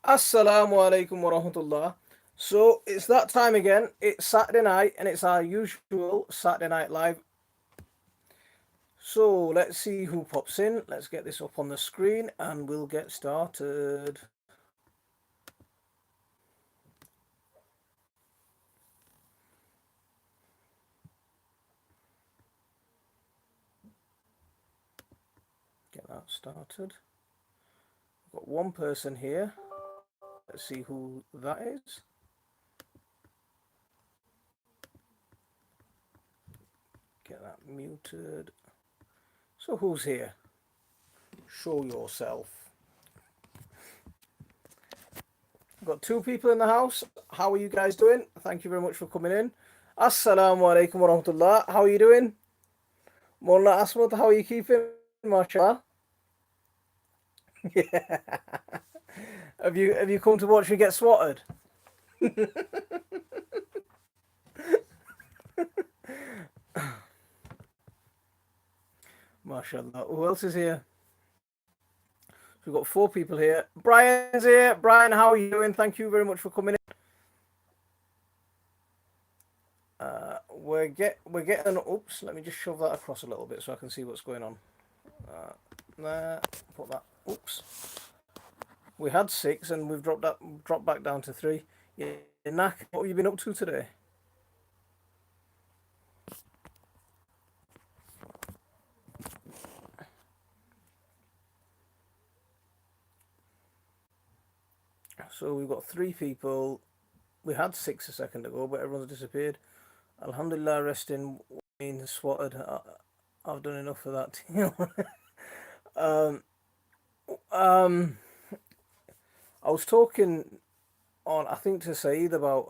Assalamu alaikum wa rahmatullah. So it's that time again. It's Saturday night and it's our usual Saturday Night Live. So let's see who pops in. Let's get this up on the screen and we'll get started. Get that started. We've got one person here. Let's see who that is. Get that muted. So who's here? Show yourself. We've got two people in the house. How are you guys doing? Thank you very much for coming in. Assalamu alaikum wa rahmatullah. How are you doing? Mullah Asmud, how are you keeping? Mashallah. Yeah. Have you come to watch me get swatted? Mashallah. Who else is here? We've got four people here. Brian's here. Brian, how are you doing? Thank you very much for coming in. We're getting. Oops. Let me just shove that across a little bit so I can see what's going on. There. Put that. Oops. We had six and we've dropped back down to three. Yeah, Knack. What have you been up to today? So we've got three people. We had six a second ago, but everyone's disappeared. Alhamdulillah, resting, being swatted. I've done enough of that. um, um, I was talking on, I think, to Saeed about,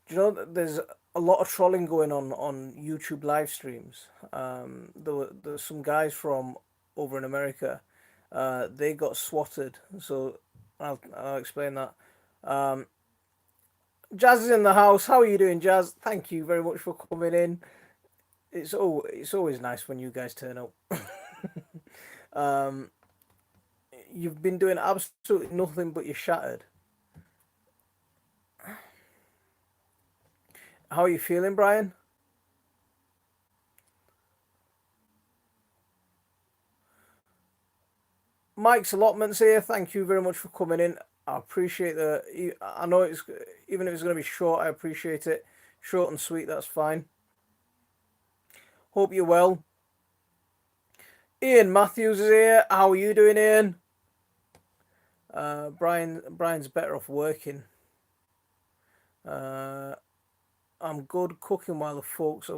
do you know that there's a lot of trolling going on YouTube live streams. There's some guys from over in America. They got swatted, so I'll explain that. Um, Jazz is in the house. How are you doing, Jazz? Thank you very much for coming in. It's always nice when you guys turn up. um, you've been doing absolutely nothing but you're shattered. How are you feeling, Brian? Mike's allotments here. Thank you very much for coming in. I appreciate the. I know it's even if it's going to be short. I appreciate it. Short and sweet. That's fine. Hope you're well. Ian Matthews is here. How are you doing, Ian? Brian's better off working. Uh, I'm good cooking while the folks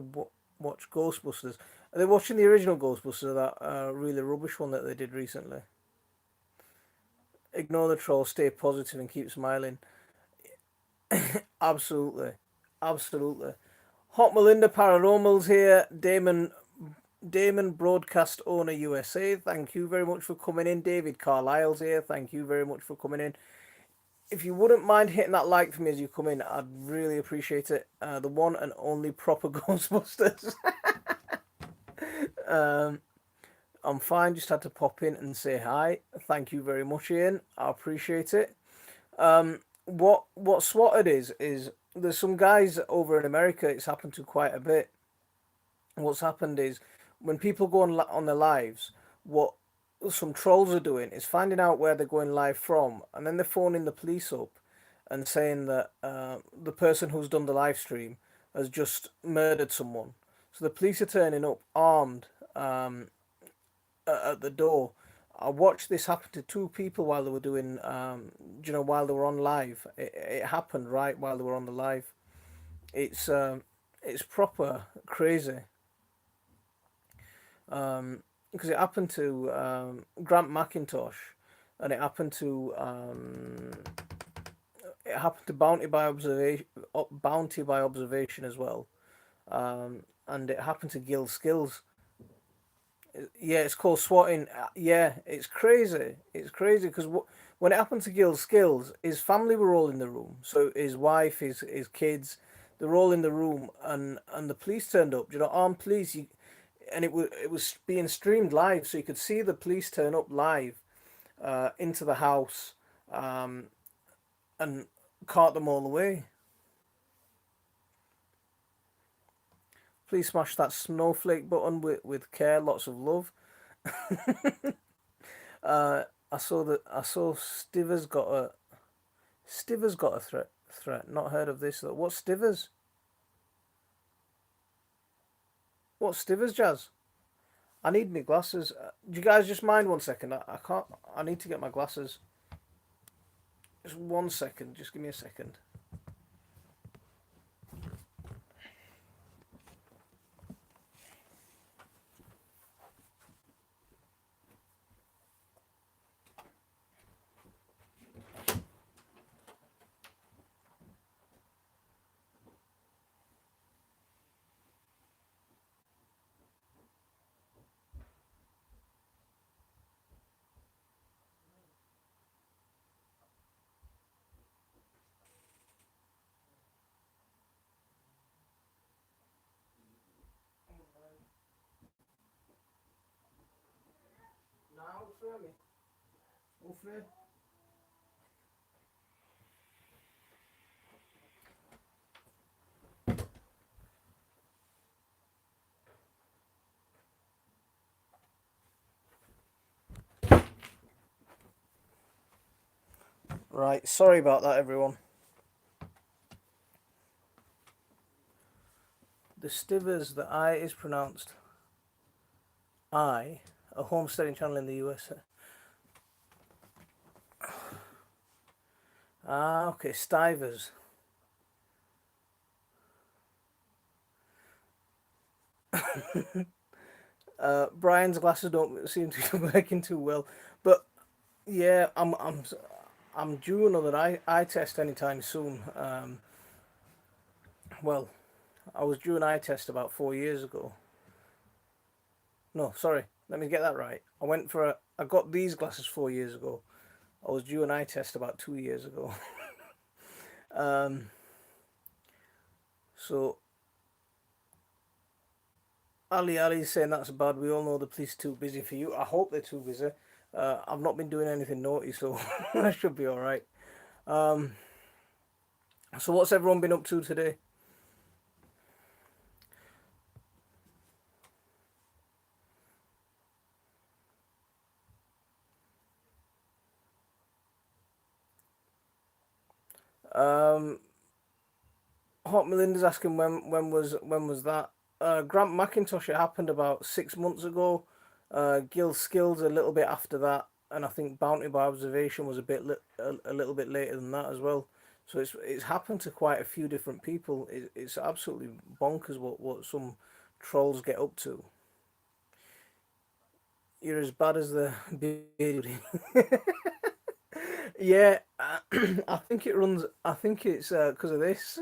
watch Ghostbusters. Are they watching the original Ghostbusters or that really rubbish one that they did recently? Ignore the troll, stay positive, and keep smiling. Absolutely, absolutely. Hot Melinda Paranormal's here. Damon Broadcast Owner USA. Thank you very much for coming in. David Carlisle's here. Thank you very much for coming in. If you wouldn't mind hitting that like for me as you come in, I'd really appreciate it. The one and only proper Ghostbusters. um, I'm fine. Just had to pop in and say hi. Thank you very much, Ian. I appreciate it. What swatted is there's some guys over in America. It's happened to quite a bit. What's happened is when people go on their lives, what some trolls are doing is finding out where they're going live from, and then they're phoning the police up and saying that the person who's done the live stream has just murdered someone. So the police are turning up armed at the door. I watched this happen to two people while they were doing, while they were on live. It happened right while they were on the live. It's proper crazy. Because it happened to Grant McIntosh, and it happened to Bounty by observation as well, and it happened to Gil Skills. Yeah, it's called swatting. Yeah, it's crazy. It's crazy because when it happened to Gil Skills, his family were all in the room. So his wife, his kids, they're all in the room, and the police turned up. You know, armed police. And it was being streamed live, so you could see the police turn up live into the house. um, and cart them all away. Please smash that snowflake button with care, lots of love. I saw Stivers got a threat. Not heard of this though. What's Stivers? What's Stivers, Jazz? I need my glasses. Do you guys just mind 1 second? I can't. I need to get my glasses. Just 1 second. Just give me a second. Now, for me. Right. Sorry about that, everyone. The Stivers, the I is pronounced I, a homesteading channel in the US. Ah, okay, Stivers. Brian's glasses don't seem to be working too well, but yeah, I'm due another eye test anytime soon. Well, I was due an eye test about 4 years ago. No, sorry, let me get that right. I got these glasses 4 years ago. I was due an eye test about 2 years ago. um, so Ali's saying that's bad. We all know the police are too busy for you. I hope they're too busy. I've not been doing anything naughty, so I should be all right. Um, so what's everyone been up to today? Um, Hot Melinda's asking when was that? Grant McIntosh. It happened about 6 months ago. Gil Skills a little bit after that, and I think Bounty by Observation was a little bit later than that as well. So it's happened to quite a few different people. It's absolutely bonkers what some trolls get up to. You're as bad as the beard. Yeah, I think it runs. I think it's because of this.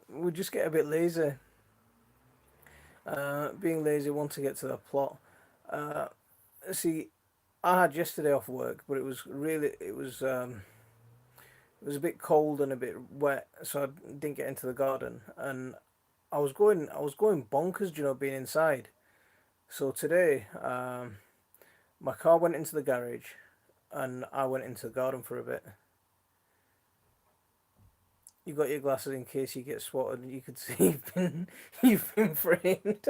We just get a bit lazy. Being lazy, want to get to the plot. Uh, See, I had yesterday off work, but it was a bit cold and a bit wet, so I didn't get into the garden. And I was going bonkers, being inside. So today, my car went into the garage, and I went into the garden for a bit. You got your glasses in case you get swatted. You could see you've been framed.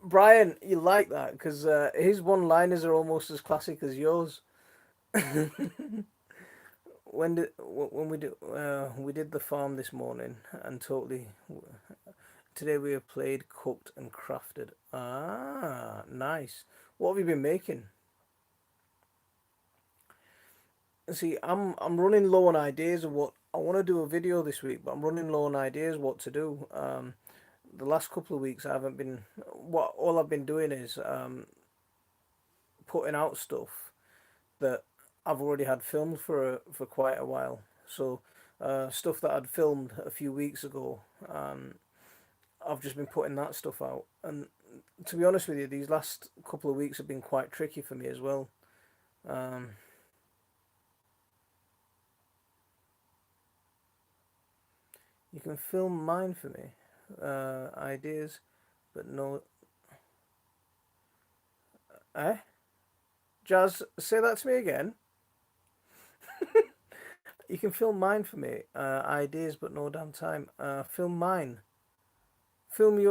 Brian, you like that because his one-liners are almost as classic as yours. We did the farm this morning and totally today we have played, cooked and crafted. Ah, nice. What have you been making? See, I'm running low on ideas of what I want to do a video this week, but I'm running low on ideas what to do. The last couple of weeks I haven't been. What all I've been doing is putting out stuff that I've already had filmed for quite a while. So stuff that I'd filmed a few weeks ago, I've just been putting that stuff out. And to be honest with you, these last couple of weeks have been quite tricky for me as well. Um, you can film mine for me, ideas, but no, eh? Jazz, say that to me again. You can film mine for me. Ideas, but no damn time. Film mine. Film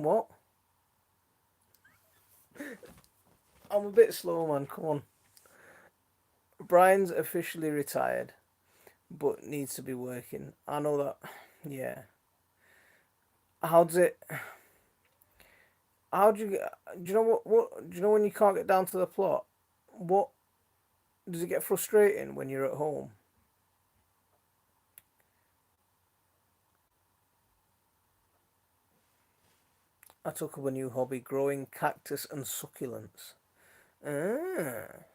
what? I'm a bit slow, man. Come on. Brian's officially retired, but needs to be working. I know that. Yeah. How does it? How do you get? Do you know what? Do you know when you can't get down to the plot? What does it get frustrating when you're at home? I took up a new hobby: growing cactus and succulents. Ah.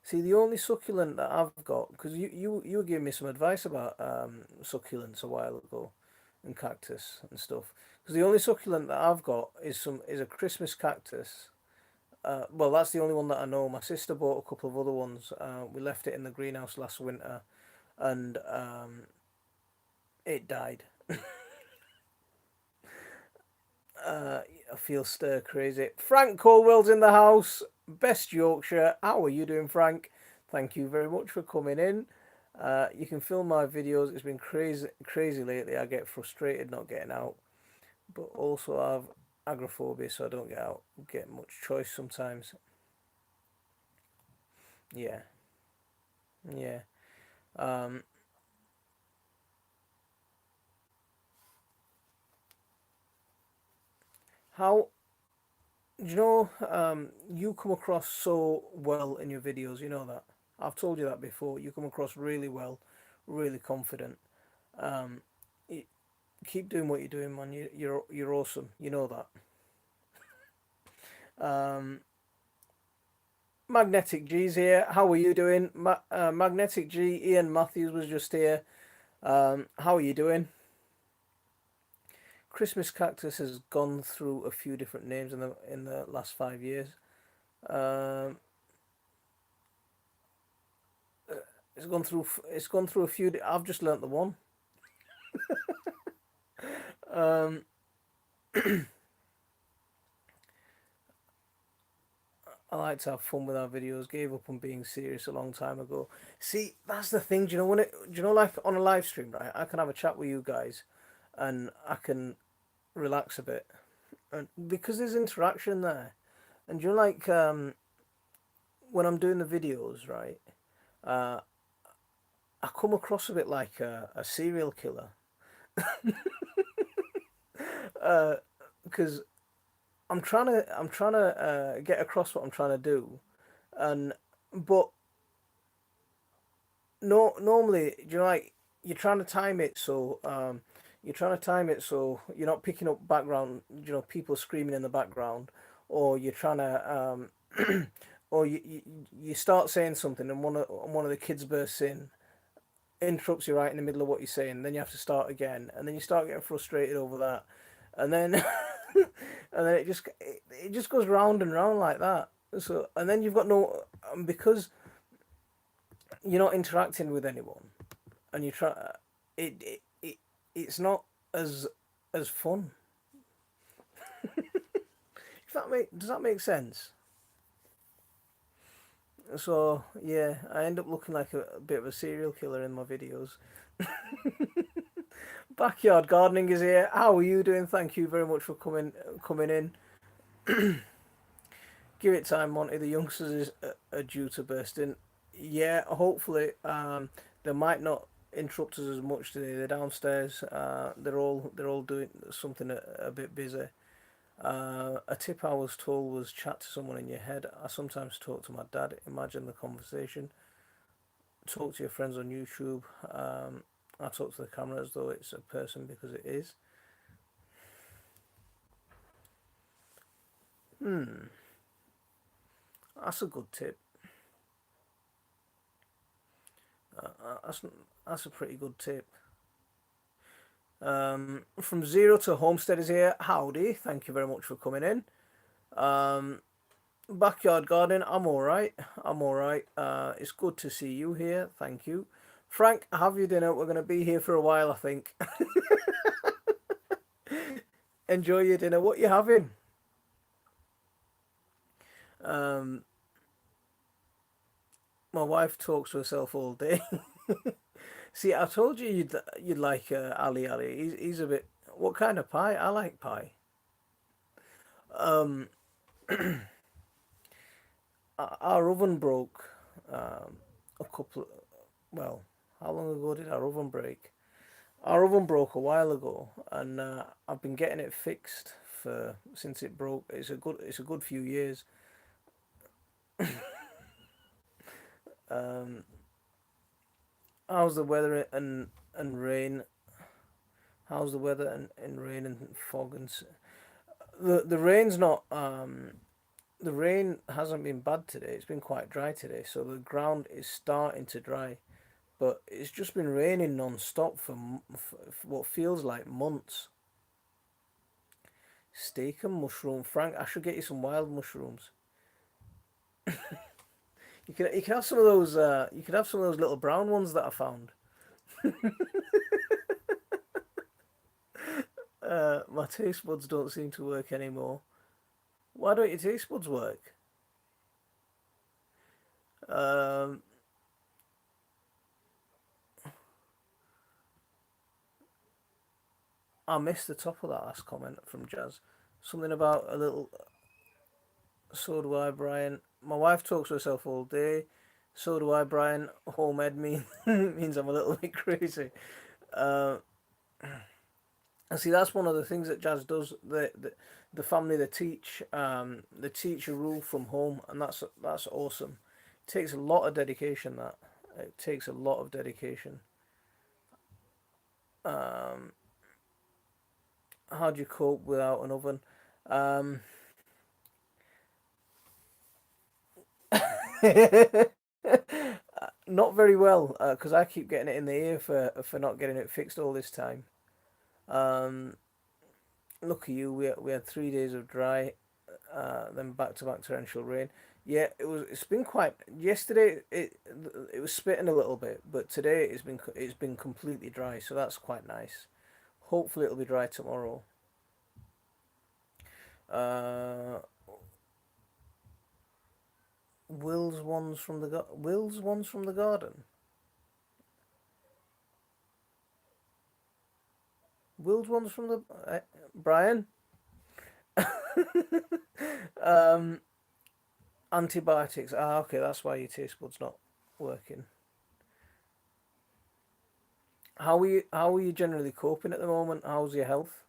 See, the only succulent that I've got, because you were giving me some advice about succulents a while ago, and cactus and stuff. Because the only succulent that I've got is a Christmas cactus. Well, that's the only one that I know. My sister bought a couple of other ones. We left it in the greenhouse last winter, and it died. I feel stir crazy. Frank Colwell's in the house. Best Yorkshire. How are you doing, Frank? Thank you very much for coming in. You can film my videos. It's been crazy lately. I get frustrated not getting out, but also I have agoraphobia, so I don't get out. Get much choice sometimes. Yeah, yeah. Um, how you know? You come across so well in your videos. You know that. I've told you that before. You come across really well, really confident. Um, y- Keep doing what you're doing, man. You're awesome. You know that. Magnetic G's here. How are you doing? Magnetic G. Ian Matthews was just here. How are you doing? Christmas cactus has gone through a few different names in the last 5 years. Um, it's gone through a few. I've just learnt the one. Um, I like to have fun with our videos. Gave up on being serious a long time ago. See, that's the thing. Do you know when it? Do you know, like on a live stream, right? I can have a chat with you guys, and I can relax a bit, and because there's interaction there. And you know, like when I'm doing the videos, right? Uh, I come across a bit like a serial killer, because I'm trying to get across what I'm trying to do, and but no, normally, you know, like you're trying to time it so you're trying to time it so you're not picking up background, people screaming in the background, or you're trying to or you start saying something and one of the kids bursts in, interrupts you right in the middle of what you're saying, then you have to start again, and then you start getting frustrated over that, and then and then it just goes round and round like that. So and then you've got no because you're not interacting with anyone, and you try it's not as fun. If that make Does that make sense? So yeah, I end up looking like a bit of a serial killer in my videos. Backyard gardening is here. How are you doing? Thank you very much for coming in. Give it time, Monty. The youngsters are due to burst in. Yeah, hopefully. They might not interrupt us as much today. They're downstairs. They're all doing something a bit busy. A tip I was told was chat to someone in your head. I sometimes talk to my dad. Imagine the conversation. Talk to your friends on YouTube. I talk to the camera as though it's a person because it is. Hmm, that's a good tip. That's a pretty good tip. From Zero to Homestead is here. Howdy. Thank you very much for coming in. Um, Backyard gardening. I'm all right. I'm all right. It's good to see you here. Thank you. Frank, have your dinner. We're going to be here for a while, I think. Enjoy your dinner. What you having? My wife talks to herself all day. See, I told you you'd like Ali Ali. He's a bit. What kind of pie? I like pie. Um, our oven broke. A couple. Well, how long ago did our oven break? Our oven broke a while ago, and I've been getting it fixed for since it broke. It's a good few years. Um, how's the weather and rain? How's the weather and rain and fog the rain's not the rain hasn't been bad today. It's been quite dry today, so the ground is starting to dry. But it's just been raining non-stop for what feels like months. Steak and mushroom, Frank. I should get you some wild mushrooms. You can have some of those. You could have some of those little brown ones that I found. My taste buds don't seem to work anymore. Why don't your taste buds work? Um, I missed the top of that last comment from Jazz. Something about a little. So do I, Brian. My wife talks to herself all day. So do I, Brian. Home ed means I'm a little bit crazy. Uh, and see, that's one of the things that Jazz does. The family they teach a rule from home, and that's awesome. It takes a lot of dedication. That it takes a lot of dedication. Um, how do you cope without an oven? Um, not very well, because I keep getting it in the ear for not getting it fixed all this time. Um, Look at you. We had 3 days of dry, then back to back torrential rain. Yeah, It's been quite. Yesterday it was spitting a little bit, but today it's been completely dry, so that's quite nice. Hopefully it'll be dry tomorrow. Uh, Will's ones from the garden. Will's ones from the Brian. um, Antibiotics. Ah, okay, that's why your taste bud's not working. How are you generally coping at the moment? How's your health?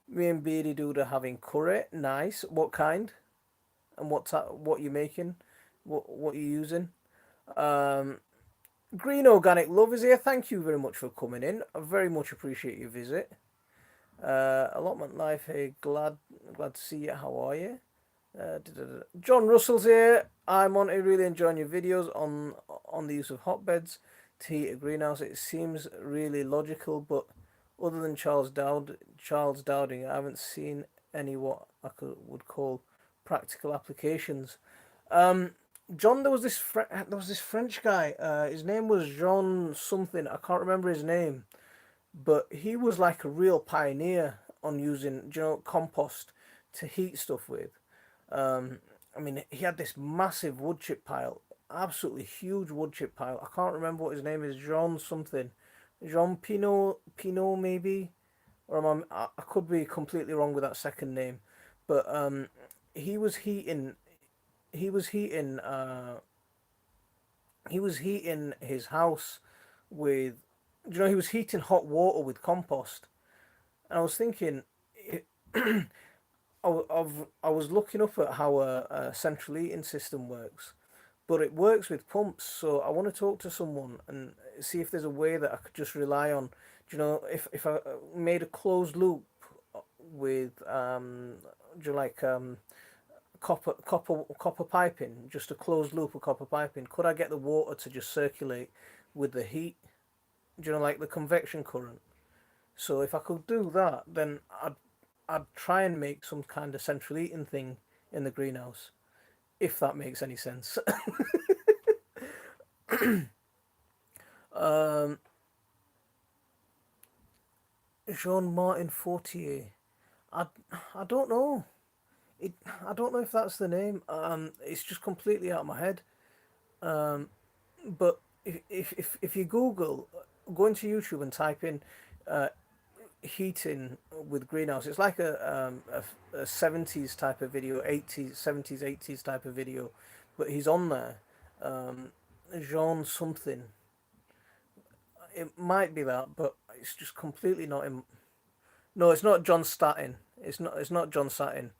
Me and Beardy Dude are having curry. Nice. What kind? And what you making? What you using? Um, Green Organic Love is here. Thank you very much for coming in. I very much appreciate your visit. Allotment Life here. Glad to see you. How are you? John Russell's here. I'm on to really enjoying your videos on the use of hotbeds to heat a greenhouse. It seems really logical, but other than Charles Dowding, I haven't seen any what would call practical applications. Um, John, there was this French guy. His name was Jean something. I can't remember his name, but he was like a real pioneer on using compost to heat stuff with. Um, I mean, he had this massive wood chip pile, absolutely huge wood chip pile. I can't remember what his name is. Jean something, Jean Pinot maybe, or I could be completely wrong with that second name, but he was heating he was heating he was heating his house with he was heating hot water with compost, and I was thinking. I was looking up at how a central heating system works, but it works with pumps. So I want to talk to someone and see if there's a way that I could just rely on. If I made a closed loop with like copper piping, just a closed loop of copper piping, could I get the water to just circulate with the heat? Like the convection current. So if I could do that, then I'd try and make some kind of central heating thing in the greenhouse, if that makes any sense. um, Jean Martin Fortier. I, I don't know. It, I don't know if that's the name. It's just completely out of my head. Um, but if you Google, go into YouTube and type in uh, heating with greenhouse, it's like a 70s type of video, 80s, 70s, 80s type of video, but he's on there. Um, Jean something. It might be that, but it's just completely not in. No, it's not John Statin. It's not John Statin.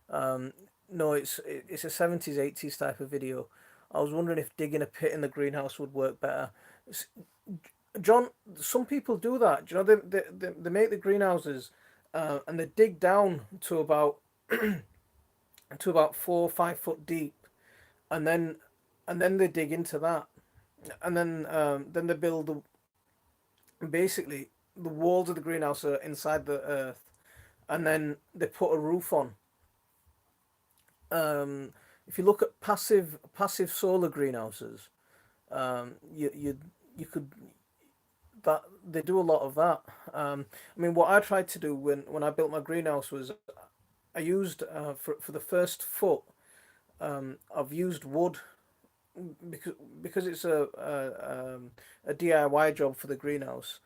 Um, no, it's a 70s, 80s type of video. I was wondering if digging a pit in the greenhouse would work better. John, some people do that. Do you know they make the greenhouses, and they dig down to about 4 or 5 foot deep, and then they dig into that, and then they build basically the walls of the greenhouse are inside the earth, and then they put a roof on. Um, if you look at passive solar greenhouses, you could that they do a lot of that. I mean, what I tried to do when I built my greenhouse was I used for the first foot. I've used wood because it's a DIY job for the greenhouse.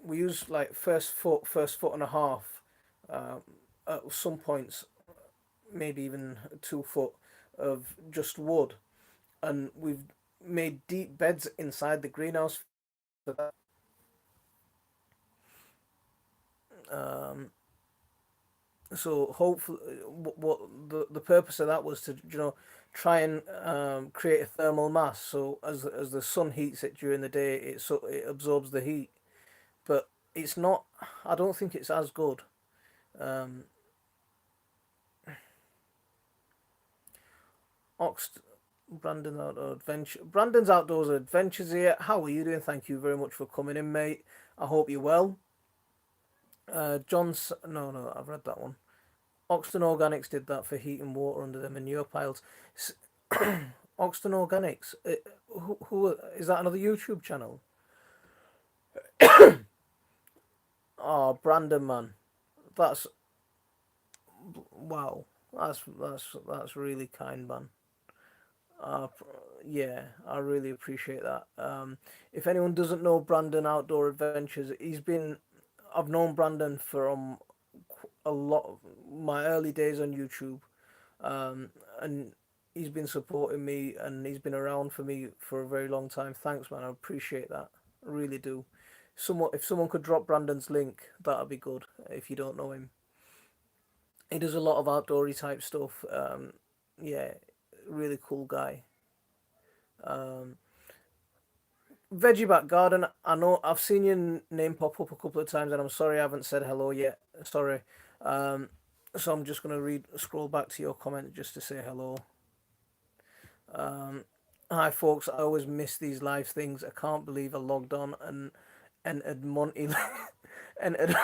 We use like first foot and a half. Uh, at some points, maybe even 2 foot of just wood, and we've made deep beds inside the greenhouse for that. Um, so hopefully, what the purpose of that was to try and create a thermal mass. So as the sun heats it during the day, it absorbs the heat. But it's not. I don't think it's as good. Um, Ox Brandon's Outdoors Adventures here. How are you doing? Thank you very much for coming in, mate. I hope you're well. John's no, I've read that one. Oxton Organics did that for heating water under the manure piles. Oxton Organics. Who is that? Another YouTube channel? Oh, Brandon, man, that's wow. That's really kind, man. Uh, yeah, I really appreciate that. If anyone doesn't know Brandon Outdoor Adventures, I've known Brandon from a lot of my early days on YouTube, and he's been supporting me and he's been around for me for a very long time. Thanks, man. I appreciate that. I really do. If someone could drop Brandon's link, that'd be good. If you don't know him, he does a lot of outdoorsy type stuff. Yeah, really cool guy. Um, Veggie Back Garden. I know I've seen your name pop up a couple of times, and I'm sorry I haven't said hello yet. Sorry. Um, so I'm just gonna scroll back to your comment just to say hello. Um, Hi folks, I always miss these live things. I can't believe I logged on and entered Monty entered.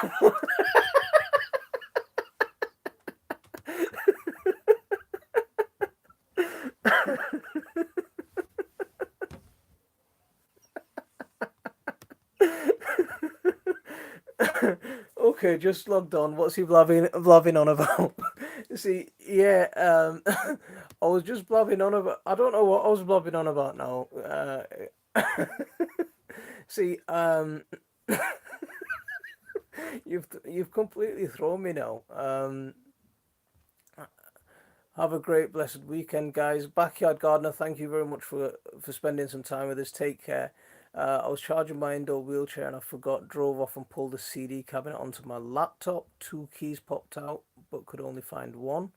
Okay, just logged on. What's he blabbing on about? See, yeah, I was just blabbing on about. I don't know what I was blabbing on about now. See, you've completely thrown me now. Have a great blessed weekend, guys. Backyard Gardener, thank you very much for spending some time with us. Take care. I was charging my indoor wheelchair and I forgot, drove off and pulled the CD cabinet onto my laptop. Two keys popped out, but could only find one.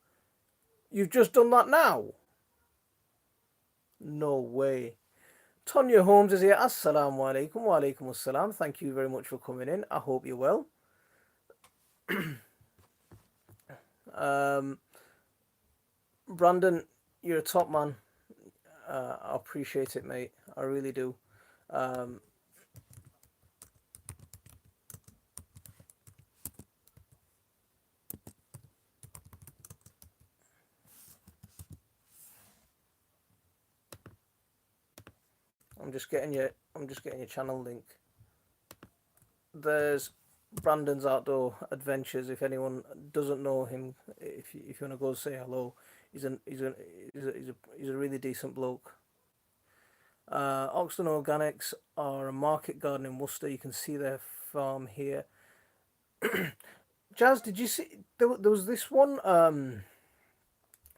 You've just done that now? No way. Tonya Holmes is here. Assalamu alaikum. Wa alaikum assalam. Thank you very much for coming in. I hope you're well. Um, Brandon, you're a top man. I appreciate it, mate. I really do. Um, I'm just getting your channel link. There's Brandon's Outdoor Adventures. If anyone doesn't know him, if you want to go say hello, he's a he's a really decent bloke. Oxton Organics are a market garden in Worcester. You can see their farm here. Jazz, did you see there was this one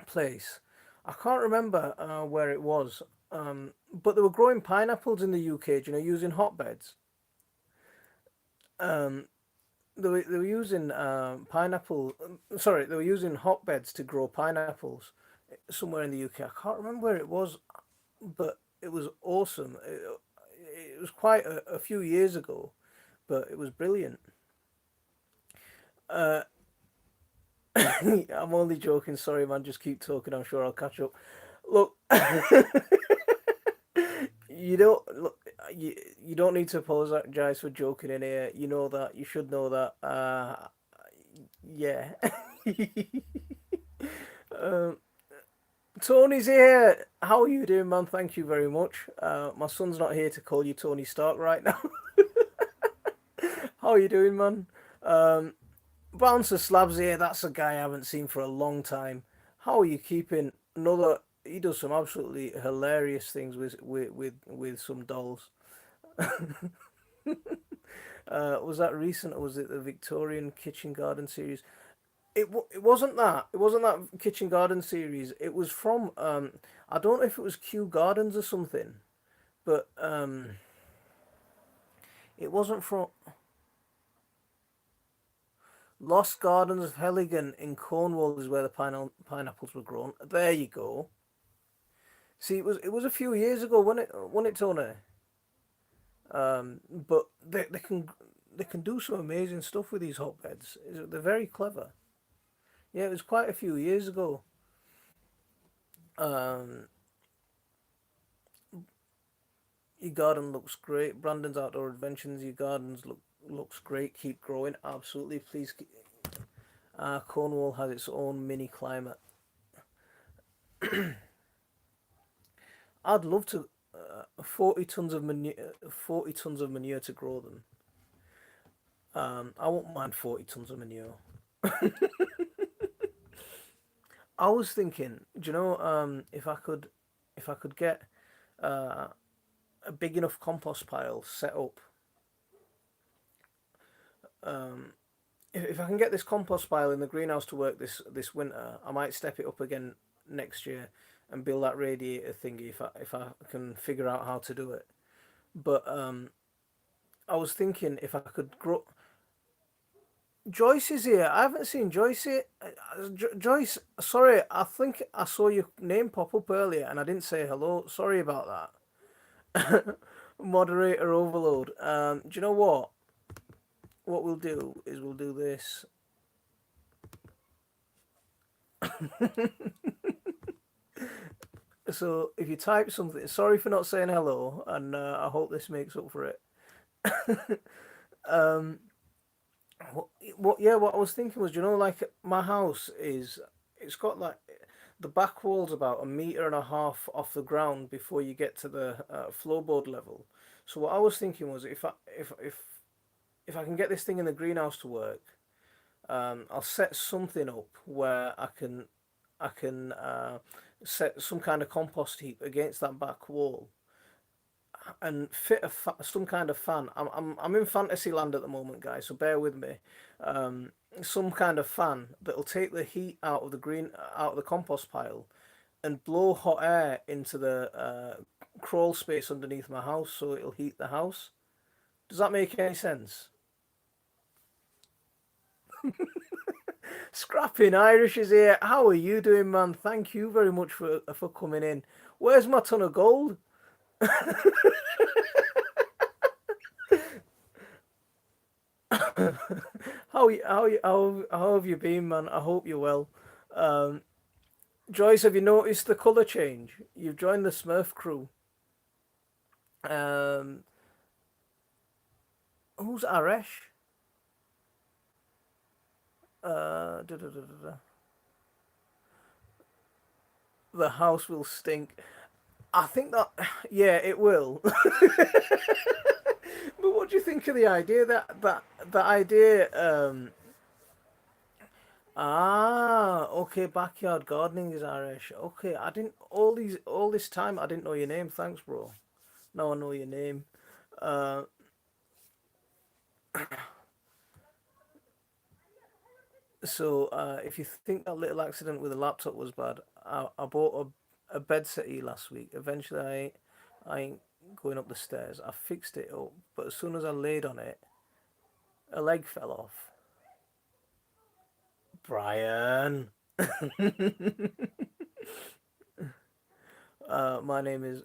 place? I can't remember where it was, but they were growing pineapples in the UK. Do you know, using hotbeds. Um, they were using pineapple. Sorry, they were using hotbeds to grow pineapples somewhere in the UK. I can't remember where it was, but it was awesome. It was quite a few years ago, but it was brilliant. Uh, I'm only joking. Sorry, man. Just keep talking. I'm sure I'll catch up. Look, you don't look. You don't need to apologize for joking in here. You know that. You should know that. Yeah. um, Tony's here. How are you doing, man? Thank you very much. My son's not here to call you Tony Stark right now. How are you doing, man? Um, Bouncer Slabs here. That's a guy I haven't seen for a long time. How are you keeping? Another. He does some absolutely hilarious things with some dolls. Was that recent or was it the Victorian Kitchen Garden series? It wasn't that. It wasn't that Kitchen Garden series. It was from I don't know if it was Kew Gardens or something, but it wasn't from Lost Gardens of Heligan in Cornwall is where the pineapples were grown. There you go. See, it was a few years ago when it Tony. But they can do some amazing stuff with these hotbeds. They're very clever. Yeah, it was quite a few years ago. Um, your garden looks great. Brandon's Outdoor Adventures. Your gardens looks great. Keep growing. Absolutely. Please. Cornwall has its own mini climate. I'd love to 40 tons of manure to grow them. I won't mind 40 tons of manure. I was thinking, do you know, if I could get uh, a big enough compost pile set up, um, if I can get this compost pile in the greenhouse to work this winter, I might step it up again next year and build that radiator thingy if I can figure out how to do it. But I was thinking if I could grow. Joyce is here. I haven't seen Joyce here. Joyce, sorry, I think I saw your name pop up earlier and I didn't say hello. Sorry about that. Moderator overload. Do you know what? What we'll do is we'll do this. So if you type something, sorry for not saying hello, and I hope this makes up for it. um, what I was thinking was, you know, like my house is, it's got like the back wall's about a meter and a half off the ground before you get to the floorboard level. So what I was thinking was, if I can get this thing in the greenhouse to work, I'll set something up where I can set some kind of compost heap against that back wall and fit some kind of fan. I'm in fantasy land at the moment, guys, so bear with me. Some kind of fan that'll take the heat out of the compost pile and blow hot air into the crawl space underneath my house, so it'll heat the house. Does that make any sense? Scrapping Irish is here. How are you doing, man? Thank you very much for coming in. Where's my ton of gold? How have you been, man? I hope you're well. Um, Joyce, have you noticed the colour change? You've joined the Smurf crew. Um, who's Aresh? Da, da, da, da, da. The house will stink. I think that, yeah, it will. But what do you think of the idea that idea? Okay, backyard gardening is Irish. Okay, I didn't all this time I didn't know your name. Thanks, bro. Now I know your name. Uh, if you think that little accident with the laptop was bad, I bought a bed settee last week. Eventually, I ain't going up the stairs. I fixed it up, but as soon as I laid on it, a leg fell off. Brian. My name is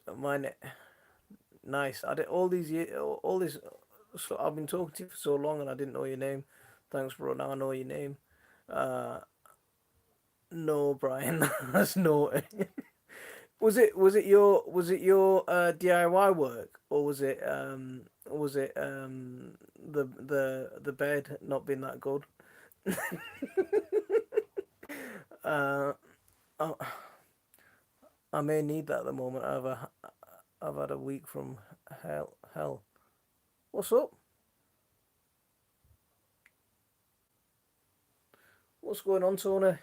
nice. I did all these years, all this. So I've been talking to you for so long, and I didn't know your name. Thanks, bro. Now I know your name. Uh, no, Brian. That's no. Was it your DIY work, or was it the bed not being that good? Uh, I, I may need that at the moment. I've had a week from hell. What's up? What's going on, Tony?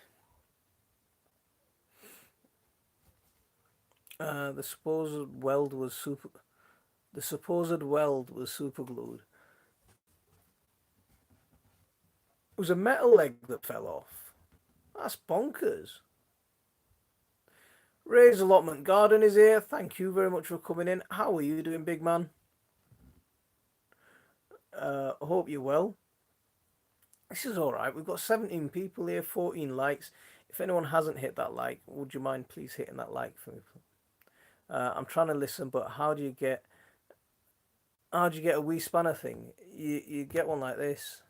The supposed weld was super. The supposed weld was super glued. It was a metal leg that fell off. That's bonkers. Ray's allotment garden is here. Thank you very much for coming in. How are you doing, big man? Hope you're well. This is all right. We've got 17 people here, 14 likes. If anyone hasn't hit that like, would you mind please hitting that like for me? I'm trying to listen, but how do you get a wee spanner thing? You get one like this.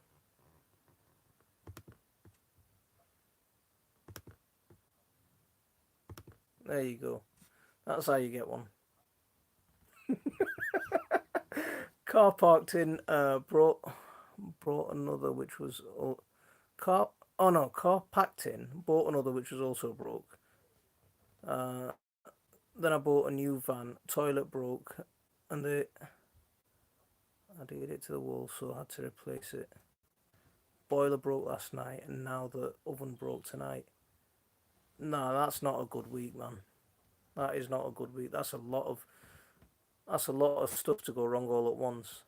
There you go. That's how you get one. Car parked in. Brought another which was car. Oh no, car packed in. Bought another which was also broke. Uh, then I bought a new van. Toilet broke, and I did it to the wall, so I had to replace it. Boiler broke last night, and now the oven broke tonight. No, that's not a good week, man. That is not a good week. That's a lot of stuff to go wrong all at once.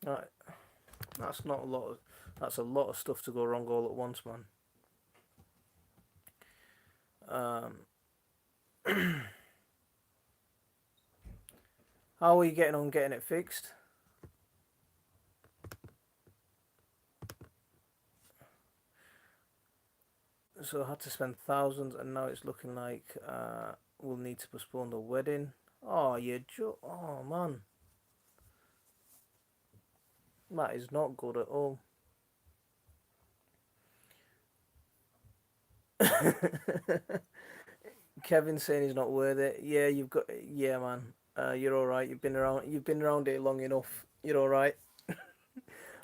Right, that's not a lot of that's a lot of stuff to go wrong all at once, man. Um, how are you getting on getting it fixed? So I had to spend thousands, and now it's looking like we'll need to postpone the wedding. Oh, oh man, that is not good at all. Kevin saying he's not worth it. Yeah, yeah, man. You're all right. You've been around it long enough. You're all right.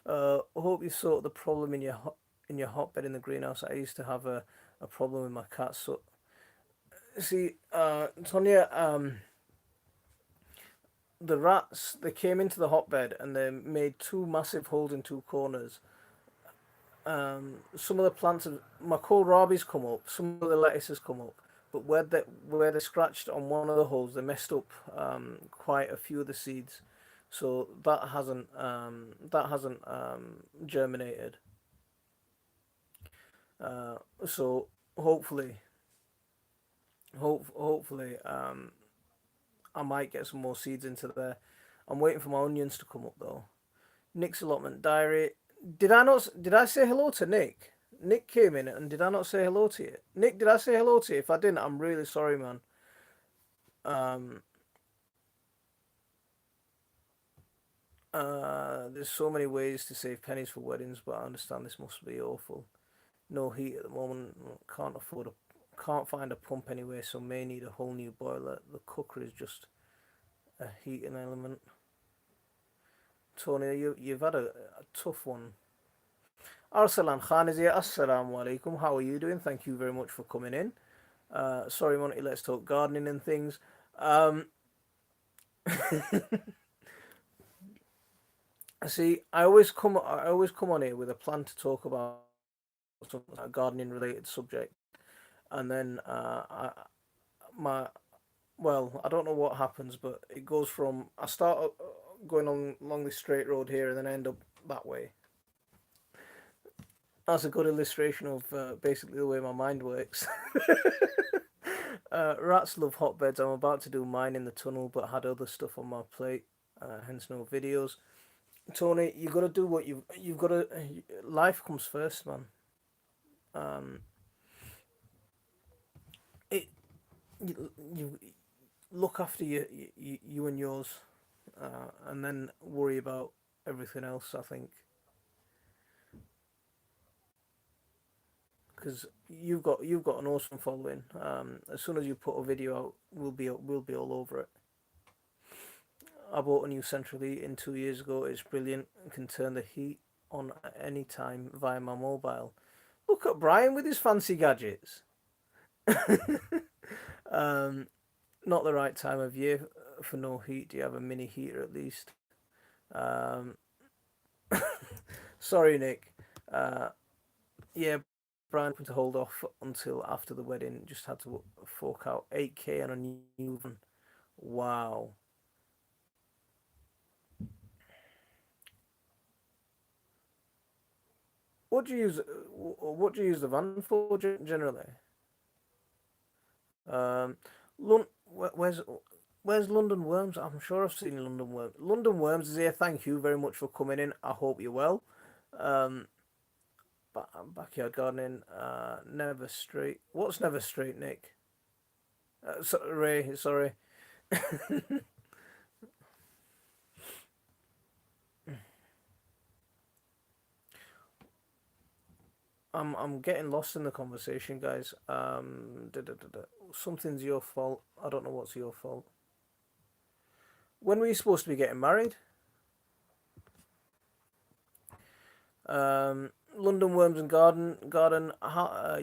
I hope you sort the problem in your hotbed in the greenhouse. I used to have a problem with my cats. So see, Tonya, the rats they came into the hotbed and they made two massive holes in two corners. Some of the plants have my kohlrabi's come up. Some of the lettuce has come up. But where they scratched on one of the holes, they messed up quite a few of the seeds, so that hasn't germinated. So hopefully, hopefully, I might get some more seeds into there. I'm waiting for my onions to come up though. Nick's allotment diary. Did I not? Did I say hello to Nick? Nick came in, and did I not say hello to you? Nick, did I say hello to you? If I didn't, I'm really sorry, man. Um, there's so many ways to save pennies for weddings, but I understand this must be awful. No heat at the moment. Can't find a pump anyway, so may need a whole new boiler. The cooker is just a heating element. Tony, you've had a tough one. Arsalan Khan is here. Assalamu alaikum. How are you doing? Thank you very much for coming in. Sorry, Monty. Let's talk gardening and things. Um, See, I always come on here with a plan to talk about some gardening related subject, and then my Well, I don't know what happens, but it goes from I start going on along this straight road here, and then I end up that way. That's a good illustration of basically the way my mind works. Rats love hotbeds. I'm about to do mine in the tunnel, but had other stuff on my plate, hence no videos. Tony, you got to do what you've got to. Life comes first, man. Um, it you look after you and yours, and then worry about everything else. I think because you've got an awesome following. As soon as you put a video out, we'll be all over it. I bought a new central heating 2 years ago. It's brilliant and can turn the heat on at any time via my mobile. Look at Brian with his fancy gadgets. um, Not the right time of year for no heat. Do you have a mini heater at least? Um, Sorry, Nick. Uh, yeah, Brian to hold off until after the wedding. Just had to fork out 8K on a new one. Wow. What do you use? What do you use the van for generally? Um, where's London Worms? I'm sure I've seen London Worms. London Worms is here. Thank you very much for coming in. I hope you're well. Um, Backyard gardening. Never straight. What's never straight, Nick? Ray, sorry. I'm getting lost in the conversation, guys. Something's your fault. I don't know what's your fault. When were you supposed to be getting married? London Worms and Garden.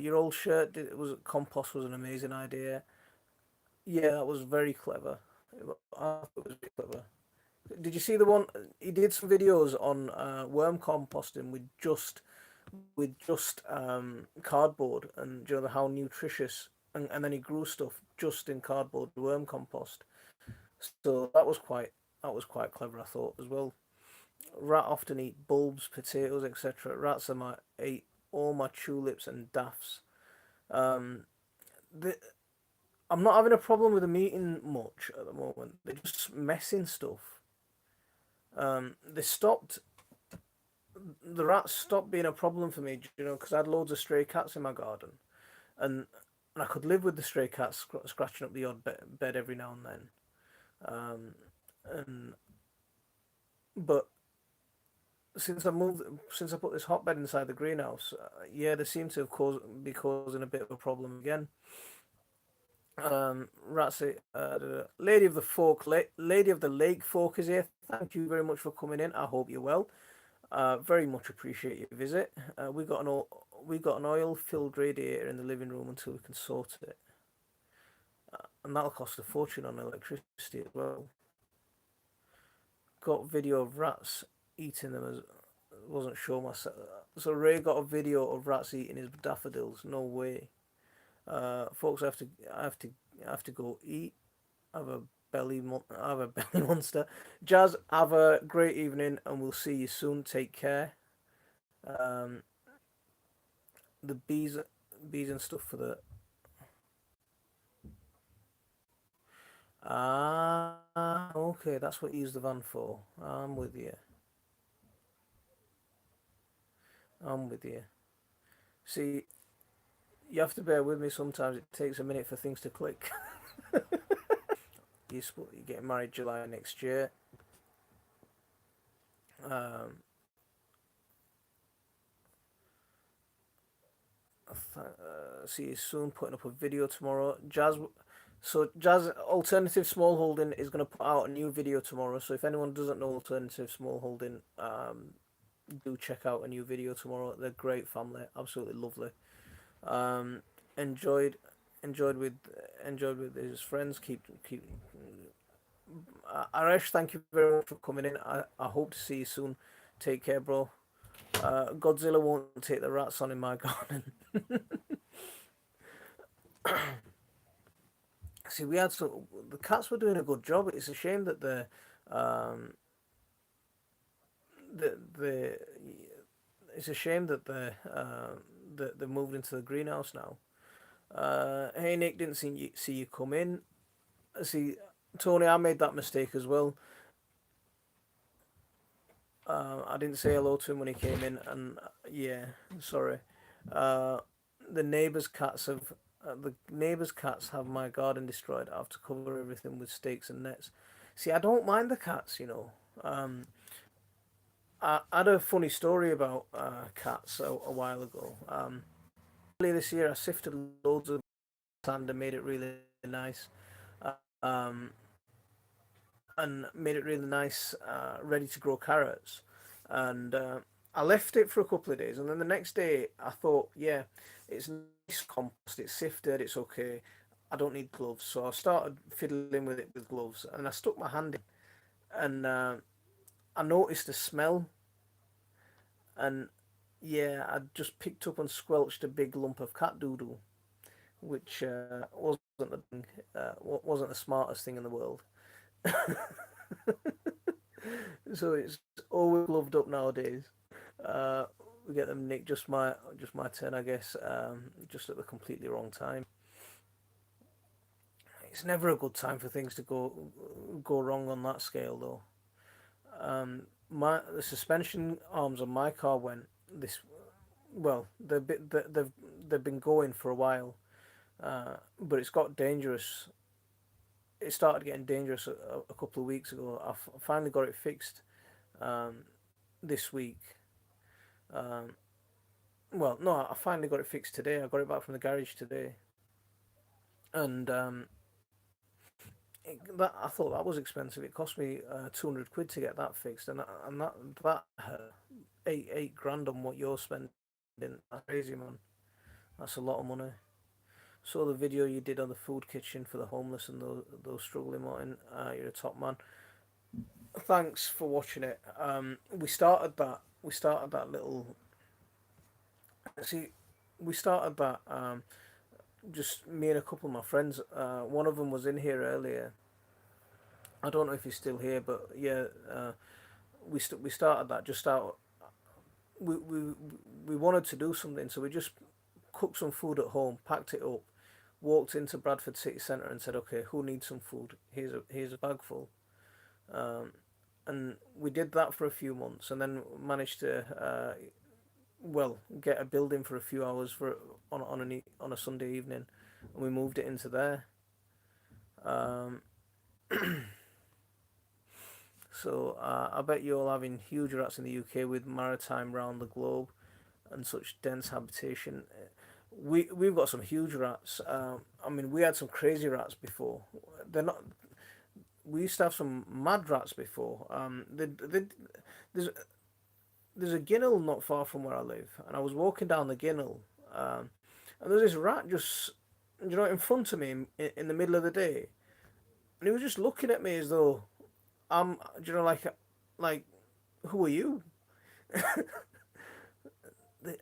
Your old shirt was compost was an amazing idea. Yeah, that was very clever. I thought it was very clever. Did you see the one he did some videos on worm composting with just cardboard and you know how nutritious and then he grew stuff just in cardboard worm compost. So that was quite clever I thought as well. Rat often eat bulbs, potatoes, etc. Rats are my ate all my tulips and daffs. Um, the, I'm not having a problem with them eating much at the moment. They're just messing stuff. They stopped. The rats stopped being a problem for me, you know, because I had loads of stray cats in my garden, and and I could live with the stray cats scratching up the odd bed every now and then. Um, and but since I moved, since I put this hotbed inside the greenhouse, yeah, they seem to have be causing a bit of a problem again. Ratsy, Lady of the Lady of the Lake Fork is here. Thank you very much for coming in. I hope you're well. Very much appreciate your visit. We got an oil filled radiator in the living room until we can sort it, and that'll cost a fortune on electricity as well. Got video of rats eating them as wasn't sure myself. So Ray got a video of rats eating his daffodils. No way, folks. I have to go eat. Have a have a belly monster. Jazz, have a great evening, and we'll see you soon. Take care. Um, the bees and stuff for the okay. That's what you use the van for. I'm with you. I'm with you. See, you have to bear with me. Sometimes it takes a minute for things to click. You're getting married July next year. Um, See you soon. Putting up a video tomorrow. Jazz Alternative Small Holding is going to put out a new video tomorrow. So if anyone doesn't know Alternative Small Holding, do check out a new video tomorrow. They're great family, absolutely lovely. Um, enjoyed enjoyed with enjoyed with his friends. Keep. Arash, thank you very much for coming in. I hope to see you soon. Take care, bro. Godzilla won't take the rats on in my garden. See, we had some. The cats were doing a good job. It's a shame that um, the it's a shame that they moved into the greenhouse now. Hey Nick, didn't see you come in. See, Tony, I made that mistake as well. I didn't say hello to him when he came in, and yeah, sorry. Uh, the neighbours' cats have my garden destroyed. I have to cover everything with stakes and nets. See, I don't mind the cats, you know. Um, I had a funny story about cats a while ago. Earlier this year, I sifted loads of sand and made it really nice. Um, and made it really nice, ready to grow carrots. And I left it for a couple of days, and then the next day I thought, yeah, it's nice compost, it's sifted, it's okay. I don't need gloves, so I started fiddling with it with gloves, and I stuck my hand in, and I noticed a smell, and yeah, I just picked up and squelched a big lump of cat doodle, which wasn't the smartest thing in the world. So it's always gloved up nowadays. Uh, we get them nicked just my turn, I guess. Just at the completely wrong time. It's never a good time for things to go wrong on that scale, though. My the suspension arms on my car went this well. They've been going for a while, but it's got dangerous. It started getting dangerous a couple of weeks ago. I finally got it fixed um, this week. Um, well, no, I finally got it fixed today. I got it back from the garage today, and that I thought that was expensive. It cost me 200 quid to get that fixed, and that eight grand on what you're spending. That's crazy, man. That's a lot of money. Saw the video you did on the food kitchen for the homeless and those struggling, Martin. You're a top man. Thanks for watching it. We started that. We started that little. See, we started that. Just me and a couple of my friends. One of them was in here earlier. I don't know if he's still here, but yeah, we started that just out. We, we we wanted to do something, so we just cooked some food at home, packed it up, walked into Bradford City Centre, and said, "Okay, who needs some food? Here's a bag full." Um, and we did that for a few months, and then managed to get a building for a few hours for on a Sunday evening, and we moved it into there. Um, so I bet you're all having huge rats in the UK with maritime round the globe and such dense habitation. We've got some huge rats. I mean, we had some crazy rats before. They're not. We used to have some mad rats before. There's there's a ginnel not far from where I live, and I was walking down the ginnel, um, and there's this rat just in front of me in the middle of the day, and he was just looking at me as though I'm like who are you? They,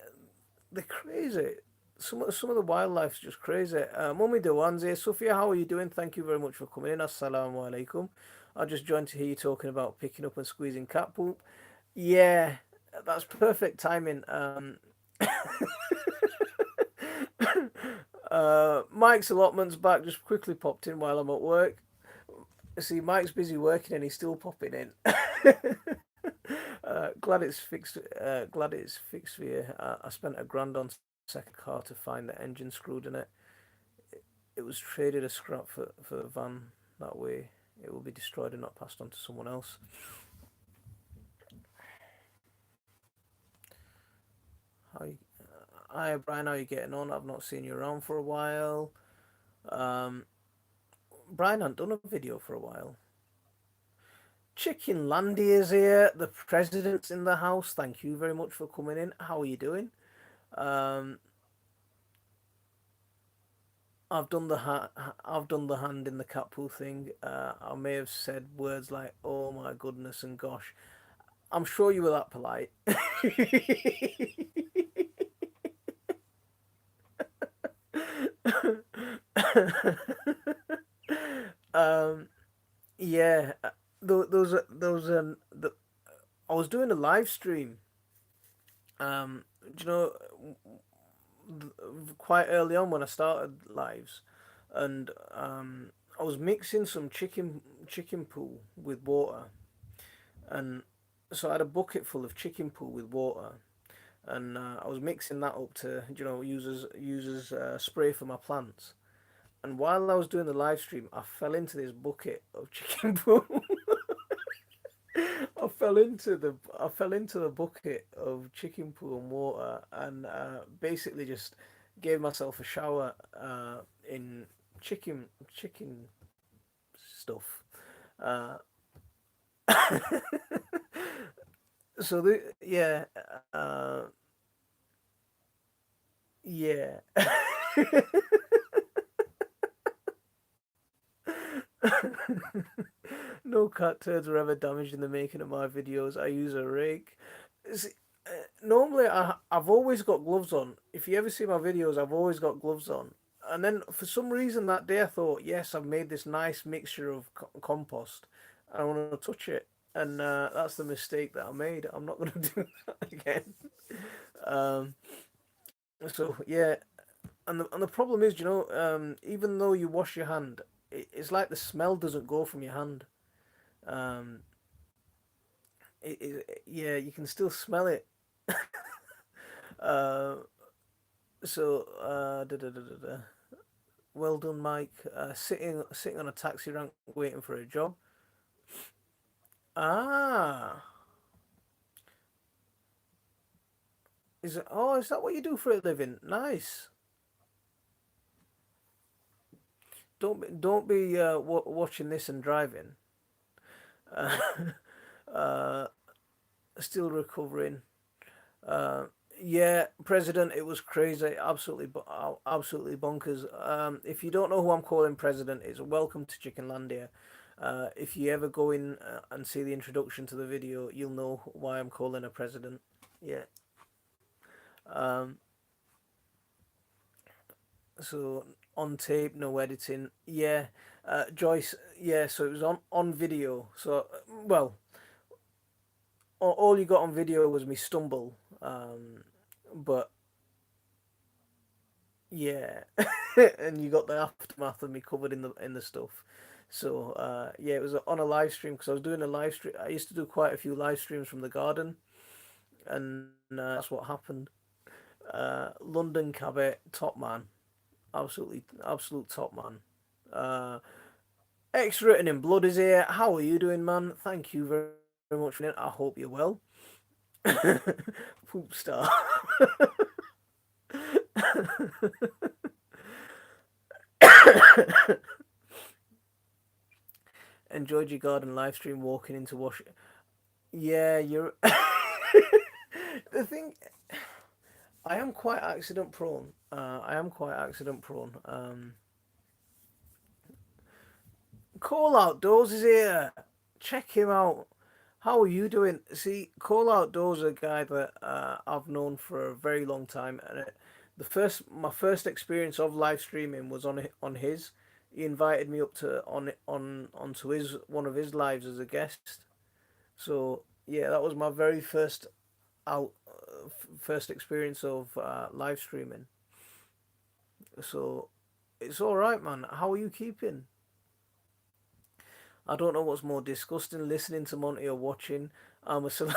they're crazy. Some of the wildlife's just crazy. Mummy Dewanze, Sophia, how are you doing? Thank you very much for coming in. Assalamu alaikum. I just joined to hear you talking about picking up and squeezing cat poop. Yeah, that's perfect timing. Mike's allotment's back. Just quickly popped in while I'm at work. See, Mike's busy working and he's still popping in. Glad it's fixed. Glad it's fixed for you. I spent a grand on second car to find the engine screwed in it. It was traded as scrap for the van. That way, it will be destroyed and not passed on to someone else. How you, Hi Brian, how you getting on? I've not seen you around for a while. Um, Brian hadn't done a video for a while. Chicken Landy is here. The president's in the house. Thank you very much for coming in. How are you doing? Um, I've done the hand in the cat poo thing. I may have said words like "oh my goodness" and "gosh." I'm sure you were that polite. Um, yeah, those I was doing a live stream. Do you know, quite early on when I started lives, and I was mixing some chicken pool with water, and so I had a bucket full of chicken pool with water, and I was mixing that up to use as spray for my plants. And while I was doing the live stream, I fell into this bucket of chicken pool. I fell into the bucket of chicken poo and water, and basically just gave myself a shower in chicken stuff. Uh, so uh, yeah. No cat turds are ever damaged in the making of my videos. I use a rake. See, normally, I've always got gloves on. If you ever see my videos, I've always got gloves on. And then for some reason that day I thought, yes, I've made this nice mixture of compost. I want to touch it, and that's the mistake that I made. I'm not going to do that again. Um, so yeah, and the problem is, even though you wash your hand, it's like the smell doesn't go from your hand. Um, yeah, you can still smell it. Uh, da. Well done, Mike. Sitting on a taxi rank waiting for a job. Ah, is it? Oh, is that what you do for a living? Nice. Don't be watching this and driving. Uh, uh, Still recovering. Uh, yeah, President, it was crazy, absolutely bonkers. If you don't know who I'm calling President, it's welcome to Chickenlandia. If you ever go in and see the introduction to the video, you'll know why I'm calling her President. Yeah. Um, so on tape, no editing. Yeah. Joyce. Yeah. So it was on video. So well, all you got on video was me stumble. But yeah, and you got the aftermath of me covered in the stuff. So yeah, it was on a live stream because I was doing a live stream. I used to do quite a few live streams from the garden, and that's what happened. London Cabot, top man, absolute top man. Uh, X written in blood is here. How are you doing, man? Thank you very much for it. I hope you're well. Poop star. Enjoyed your garden live stream walking into wash. Yeah, you're. The thing, I am quite accident prone. I am quite accident prone. Call Outdoors is here. Check him out. How are you doing? See, Call Outdoors is a guy that I've known for a very long time, and my first experience of live streaming was on his. He invited me up to on onto his one of his lives as a guest. So yeah, that was my very first experience of live streaming. So it's all right, man. How are you keeping? I don't know what's more disgusting, listening to Monty or watching. I'm a cel-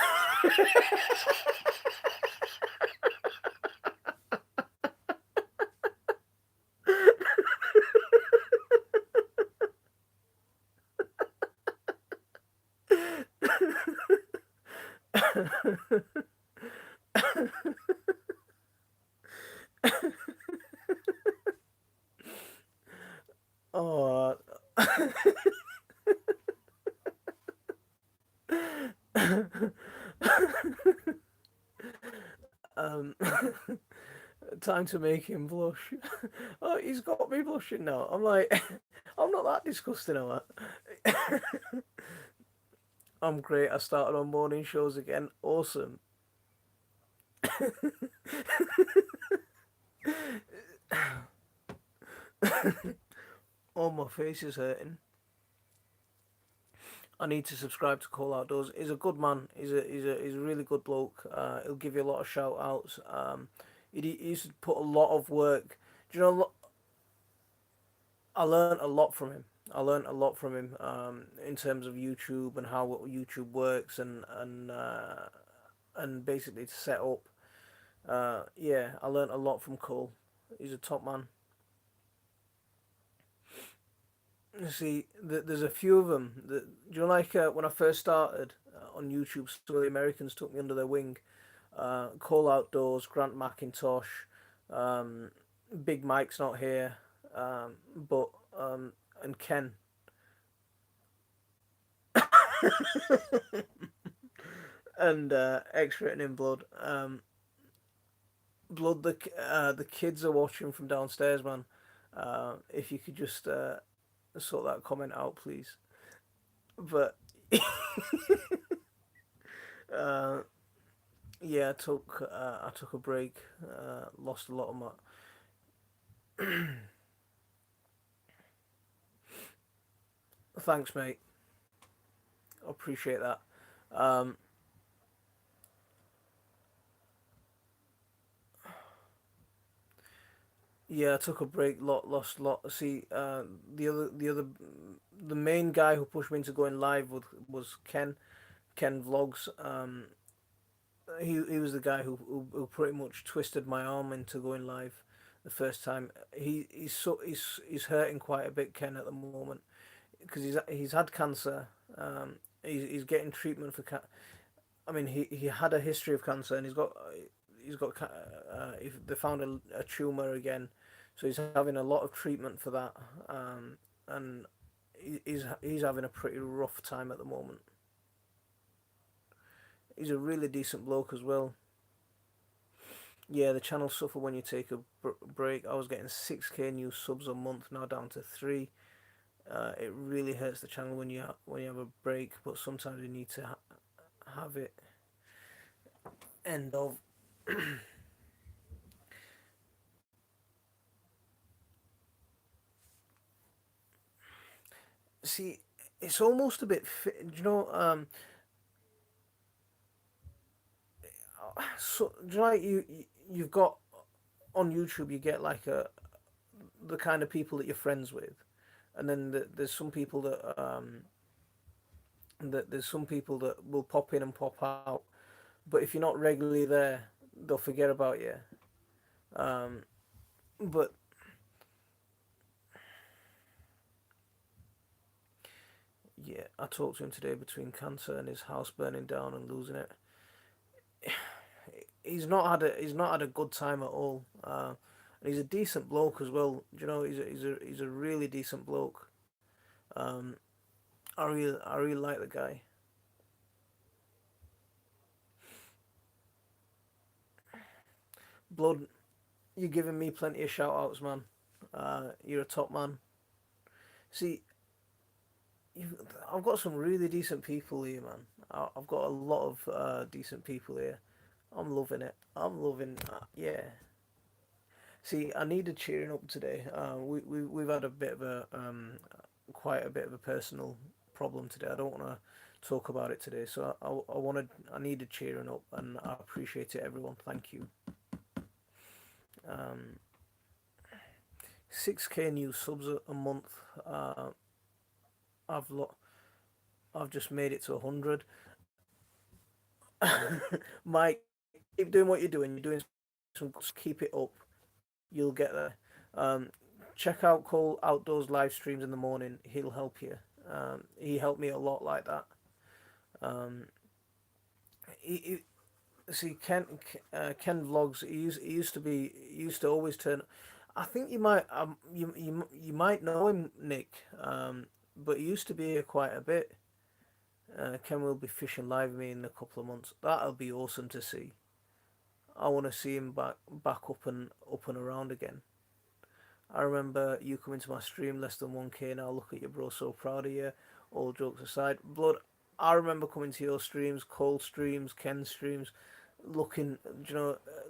Oh, um, time to make him blush. Oh, he's got me blushing now. I'm like, I'm not that disgusting, am I? I'm great. I started on morning shows again. Awesome. Oh, my face is hurting. I need to subscribe to Cole Outdoors. He's a good man. He's a really good bloke. He'll give you a lot of shout outs. He used to put a lot of work. Do you know? I learned a lot from him. I learned a lot from him in terms of YouTube and how YouTube works and basically to set up. Yeah, I learned a lot from Cole. He's a top man. You see, there's a few of them. Do you know, like when I first started on YouTube, some of the Americans took me under their wing. Cole Outdoors, Grant McIntosh, um, Big Mike's not here, but and Ken and X-Written in Blood. Blood, the kids are watching from downstairs, man. If you could just sort that comment out, please. But uh, yeah, I took a break. Lost a lot of my. Thanks, mate. I appreciate that. Um, yeah, I took a break. Lost lot. See, the main guy who pushed me into going live was Ken. Ken Vlogs. He was the guy who pretty much twisted my arm into going live the first time. He's hurting quite a bit, Ken, at the moment because he's had cancer. He's getting treatment for I mean, he had a history of cancer, and he's got they found a tumor again, so he's having a lot of treatment for that, and he's having a pretty rough time at the moment. He's a really decent bloke as well. Yeah, the channel suffer when you take a break. I was getting 6k new subs a month, now down to three. It really hurts the channel when when you have a break, but sometimes you need to have it end of. See, it's almost a bit. Do you know? So do you know, like you've got on YouTube, you get like the kind of people that you're friends with, and then there's some people that there's some people that will pop in and pop out, but if you're not regularly there, they'll forget about you. Um, but yeah, I talked to him today between cancer and his house burning down and losing it. He's not had a good time at all. And he's a decent bloke as well. Do you know, he's a really decent bloke. Um, I really like the guy. Blood, you're giving me plenty of shout outs, man. You're a top man. See, I've got some really decent people here, man. I've got a lot of decent people here. I'm loving it. I'm loving. Yeah. See, I needed cheering up today. We've had a bit of a quite a bit of a personal problem today. I don't want to talk about it today, so I needed cheering up, and I appreciate it, everyone. Thank you. Um, 6k new subs a month. I've lo- I've just made it to 100. Mike, keep doing what you're doing. You're doing some. Keep it up. You'll get there. Um, check out Cole Outdoors live streams in the morning. He'll help you. He helped me a lot like that. Um, see Ken vlogs. He used to be. He used to always turn. I think you might know him, Nick. But he used to be here quite a bit. Ken will be fishing live with me in a couple of months. That'll be awesome to see. I want to see him back up and around again. I remember you coming to my stream less than 1k now. Look at you, bro. So proud of you. All jokes aside, blood. I remember coming to your streams, cold streams, Ken streams, looking,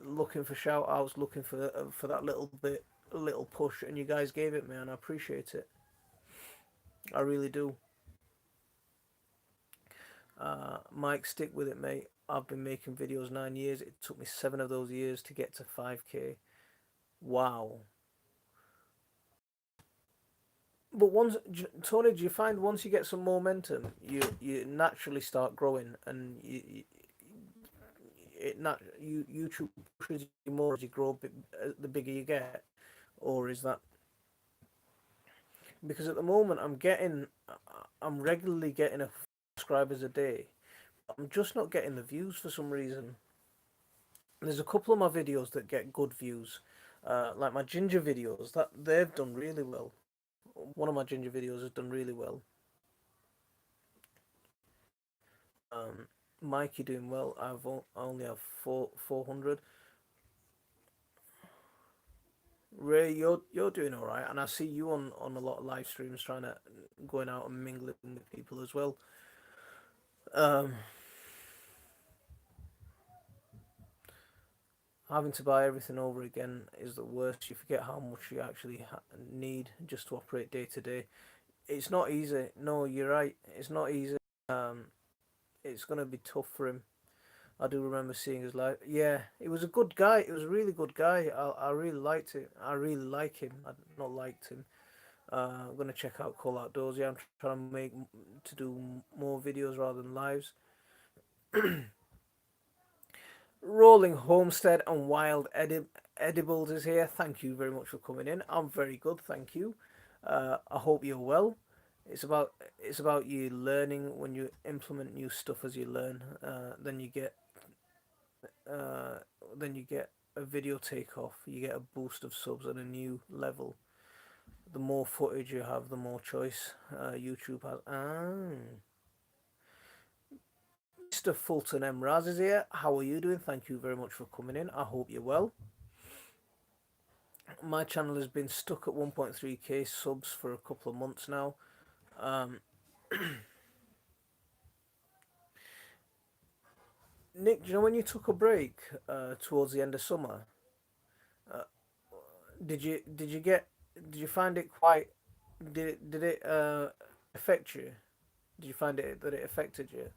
looking for shout outs, looking for that little bit, little push, and you guys gave it me, and I appreciate it. I really do. Mike, stick with it, mate. I've been making videos 9 years. It took me 7 of those years to get to 5K. Wow. But Tony, do you find once you get some momentum, you naturally start growing, and YouTube pushes you more as you grow, the bigger you get, or is that because at the moment I'm regularly getting a subscribers a day. I'm just not getting the views for some reason. There's a couple of my videos that get good views, like my ginger videos that they've done really well. One of my ginger videos has done really well. Um, Mikey doing well. I only have 400. Ray, you're doing all right, and I see you on a lot of live streams trying to going out and mingling with people as well. Um, Having to buy everything over again is the worst. You forget how much you actually need just to operate day to day. It's not easy. No, you're right. It's not easy. Um, it's gonna be tough for him. I do remember seeing his life. Yeah, he was a good guy. He was a really good guy. I really liked it. I really like him. I not liked him. I'm gonna check out Call Outdoorsy. I'm trying to do more videos rather than lives. Rolling Homestead and Wild Edibles is here. Thank you very much for coming in. I'm very good, thank you. I hope you're well. It's about you learning when you implement new stuff as you learn. Uh, then you get a video takeoff. You get a boost of subs at a new level. The more footage you have, the more choice YouTube has. Mr. Fulton M. Raz is here. How are you doing? Thank you very much for coming in. I hope you're well. My channel has been stuck at 1.3k subs for a couple of months now. Um, Nick, do you know when you took a break towards the end of summer? Uh, did you find it quite did it affect you? Did you find it that it affected you?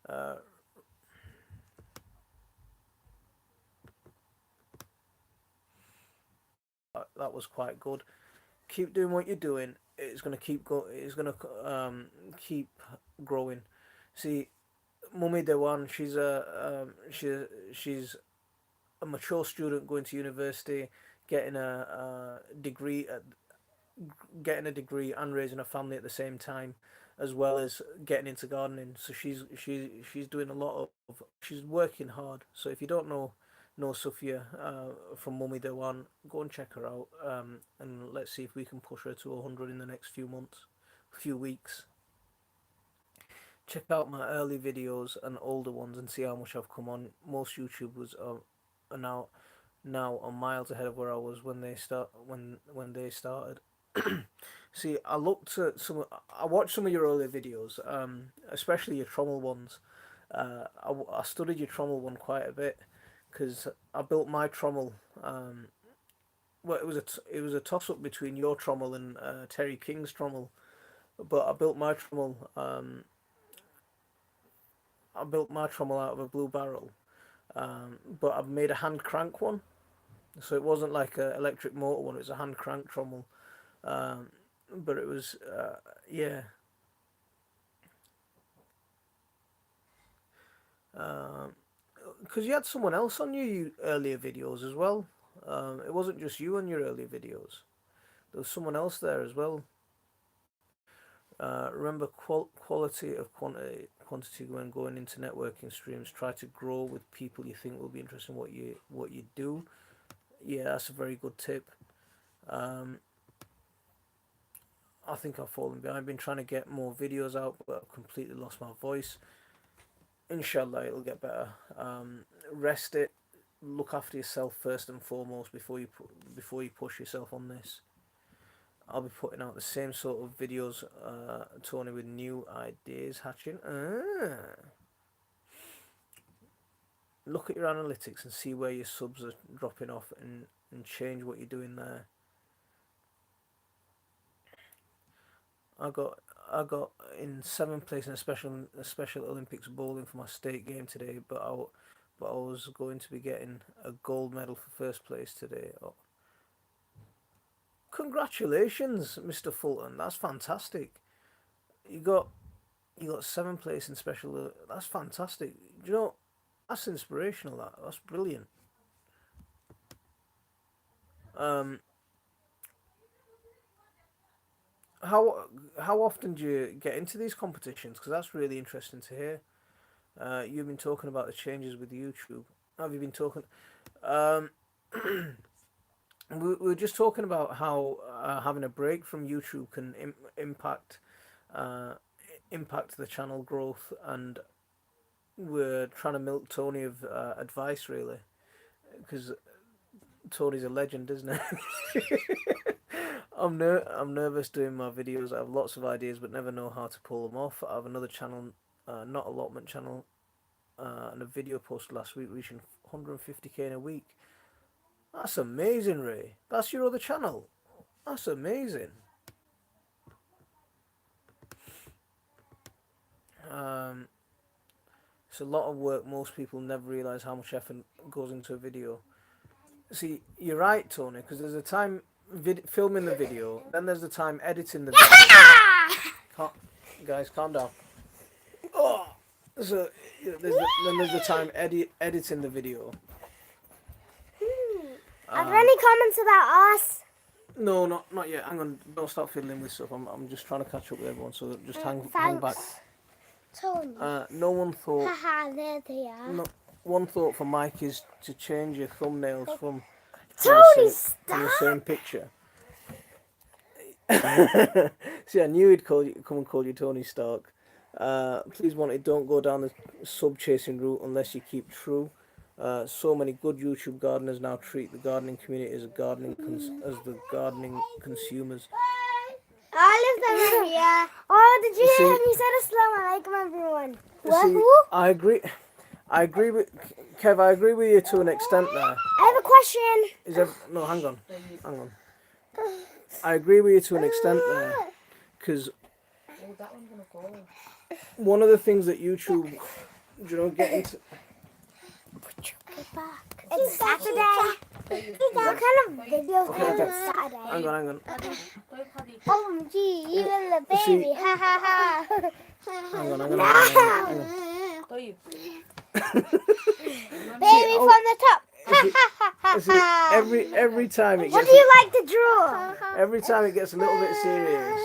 Uh, that was quite good. Keep doing what you're doing. It's gonna keep go. It's gonna keep growing. See, Mummy Dewan, she's a mature student going to university, getting a degree, getting a degree and raising a family at the same time, as well as getting into gardening. So she's doing a lot of she's working hard. So if you don't know Sophia from Mummy Dewan, go and check her out. And let's see if we can push her to 100 in the next few months, few weeks. Check out my early videos and older ones and see how much I've come on. Most YouTubers are now are miles ahead of where I was when they started. See, I watched some of your earlier videos, especially your trommel ones. I studied your trommel one quite a bit because I built my trommel. Well, it was a toss up between your trommel and Terry King's trommel, but I built my trommel out of a blue barrel. But I've made a hand crank one, so it wasn't like a electric motor one. It was a hand crank trommel. Um, but it was yeah. Um, because you had someone else on your earlier videos as well. It wasn't just you on your earlier videos. There was someone else there as well. Remember quality of quantity when going into networking streams. Try to grow with people you think will be interested in what you do. Yeah, that's a very good tip. Um, I think I've fallen behind. I've been trying to get more videos out, but I've completely lost my voice. Inshallah, it'll get better. Rest it. Look after yourself first and foremost before you push yourself on this. I'll be putting out the same sort of videos, Tony, with new ideas hatching. Look at your analytics and see where your subs are dropping off, and change what you're doing there. I got I got in seventh place in a special Olympics bowling for my state game today, but I was going to be getting a gold medal for first place today. Oh, congratulations, Mr. Fulton. That's fantastic. You got you got seventh place in special. That's fantastic. Do you know? That's inspirational. That's brilliant. Um, how how often do you get into these competitions? Because that's really interesting to hear. You've been talking about the changes with YouTube. Have you been talking? Um, we were just talking about how having a break from YouTube can uh, impact the channel growth, and we're trying to milk Tony of advice really, because Tony's a legend, isn't he? I'm nervous doing my videos. I have lots of ideas, but never know how to pull them off. I have another channel, not allotment channel, and a video posted last week reaching 150k in a week. That's amazing, Ray. That's your other channel. That's amazing. Um, it's a lot of work. Most people never realise how much effort goes into a video. See, you're right, Tony, because there's a time filming the video, then there's the time editing the video. Cal- Guys, calm down. Oh, so then there's the time editing the video. Are there any comments about us? No, not yet. Hang on, don't start fiddling with stuff. I'm just trying to catch up with everyone, so just hang back. Thanks, Tony. No one thought. Haha, there they are. No, one thought for Mike is to change your thumbnails from Tony, the same picture. See, I knew he'd come and call you Tony Stark. Please, wanted, don't go down the sub chasing route unless you keep true. So many good YouTube gardeners now treat the gardening community as the gardening consumers. All of them are here. Oh, did you hear him? He said Assalamu alaikum, everyone. See, I agree with Kev. I agree with you to an extent there. I have a question. No, hang on. I agree with you to an extent there, because one of the things that YouTube, get into. It's Saturday. What kind of videos are on Saturday? Hang on. OMG, even the baby. Ha ha ha. Hang on. Baby from the top. Every time it gets. What do you like to draw? Every time it gets a little bit serious,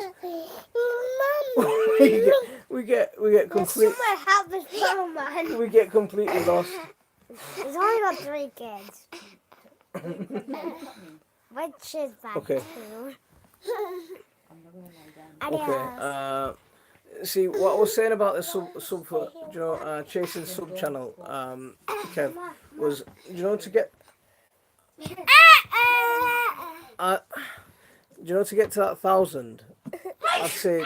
we get complete. We get completely lost. He's only got 3 kids. Which is bad Okay. too. Okay. See what I was saying about the sub chasing sub channel, Kev, was to get. To get to that 1,000, I'd say,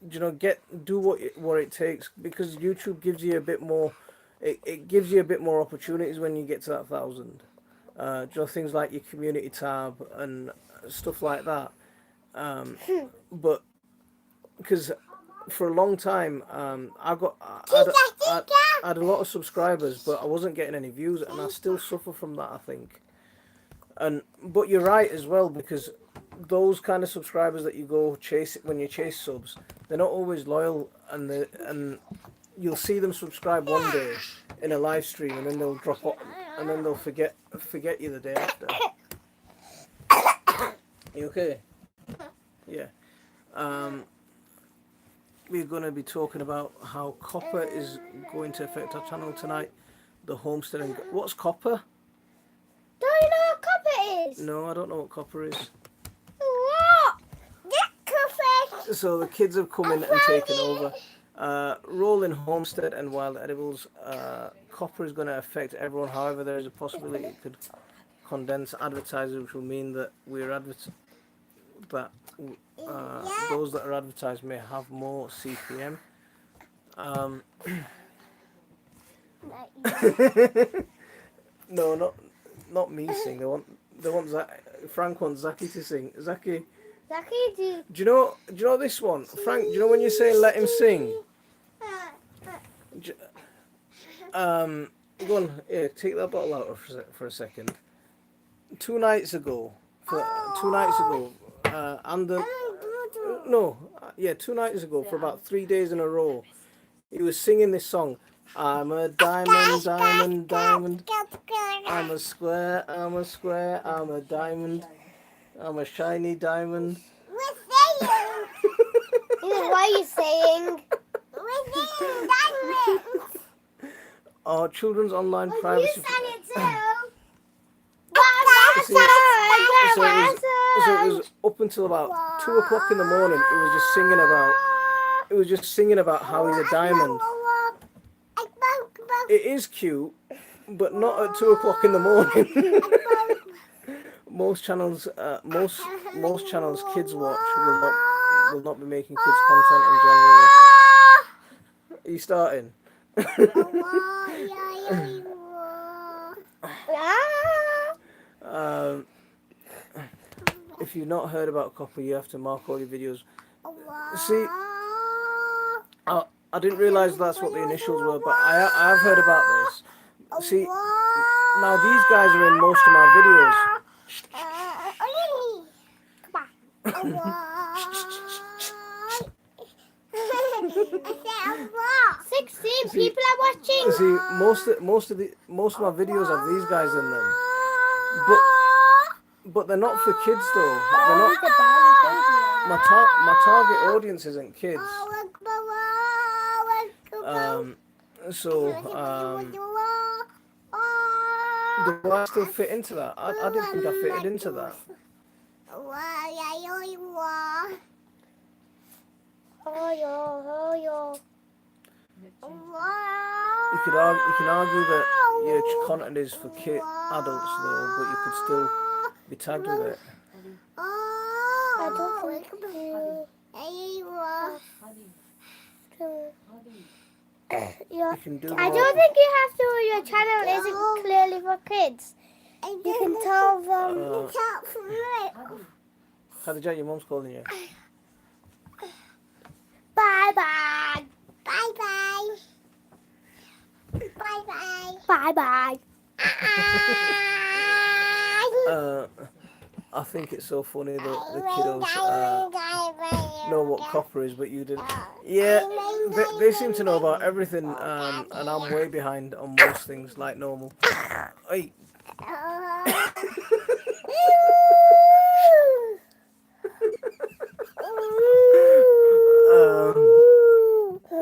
do what it takes, because YouTube gives you a bit more. It gives you a bit more opportunities when you get to that 1,000. Things like your community tab and stuff like that. But because for a long time, I had a lot of subscribers, but I wasn't getting any views, and I still suffer from that, I think. But you're right as well, because those kind of subscribers that you go chase when you chase subs, they're not always loyal, and you'll see them subscribe one day in a live stream, and then they'll drop off, and then they'll forget you the day after. You okay? Yeah. We're going to be talking about how copper is going to affect our channel tonight. The homestead and what's copper? Don't you know what copper is? No, I don't know what copper is. What? Get copper. So the kids have come in and taken over. Rolling homestead and wild edibles. Copper is going to affect everyone. However, there is a possibility it could condense advertisers, which will mean that those that are advertised may have more CPM. No, not me sing. They want Frank wants Zaki to sing. Zaki, Zaki, Do you know this one? Frank, do you know when you say let him sing? Go on, here, take that bottle out for a second. 2 nights ago, and the no, yeah, 2 nights ago for about 3 days in a row, he was singing this song. I'm a diamond, diamond, diamond. I'm a square, I'm a square, I'm a diamond. I'm a shiny diamond. we're saying. What are you saying? We're saying diamonds. Our children's online privacy. You sang it too. So it was up until about 2 o'clock in the morning. It was just singing about. It was just singing about how he's a diamond. It is cute, but not at 2 o'clock in the morning. Most channels, kids watch will not be making kids content in general. Are you starting? If you've not heard about copper, you have to mark all your videos. See, I didn't realise that's what the initials were, but I have heard about this. See, now these guys are in most of my videos. 16 people are watching. See, most of my videos have these guys in them, but they're not for kids though. They're not. My target audience isn't kids. Do I still fit into that? I didn't think I fitted into that. You can argue that your content is for adults though, but you could still be tagged with it. I don't think You can do I don't think you have to. Your channel isn't clearly for kids. You can tell them. Khadija, your mum's calling you. Bye bye. Bye bye. Bye bye. Bye bye. I think it's so funny that the kiddos know what copper is, but you didn't. Yeah, they seem to know about everything, and I'm way behind on most things like normal. Hey.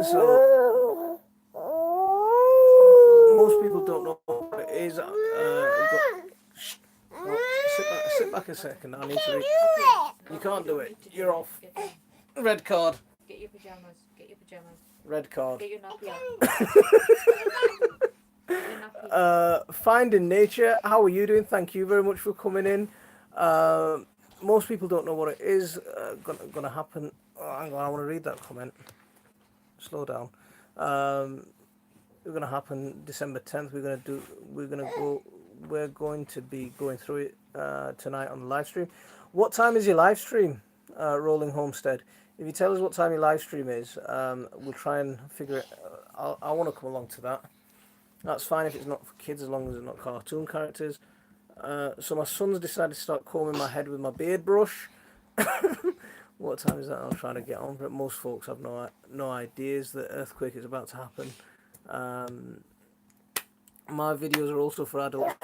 So most people don't know what it is. Sit back a second. I need to read. You can't do it. You're off. Red card. Get your pajamas. Get your pajamas. Red card. Get your nappy. Finding nature. How are you doing? Thank you very much for coming in. Most people don't know what it is. Gonna happen. Oh, hang on, I want to read that comment. Slow down. It's gonna happen December 10th. We're going to be going through it tonight on the live stream. What time is your live stream, Rolling Homestead? If you tell us what time your live stream is, we'll try and figure it. I want to come along to that. That's fine if it's not for kids, as long as it's not cartoon characters. So my son's decided to start combing my head with my beard brush. What time is that? I'm trying to get on, but most folks have no ideas that earthquake is about to happen. My videos are also for adults,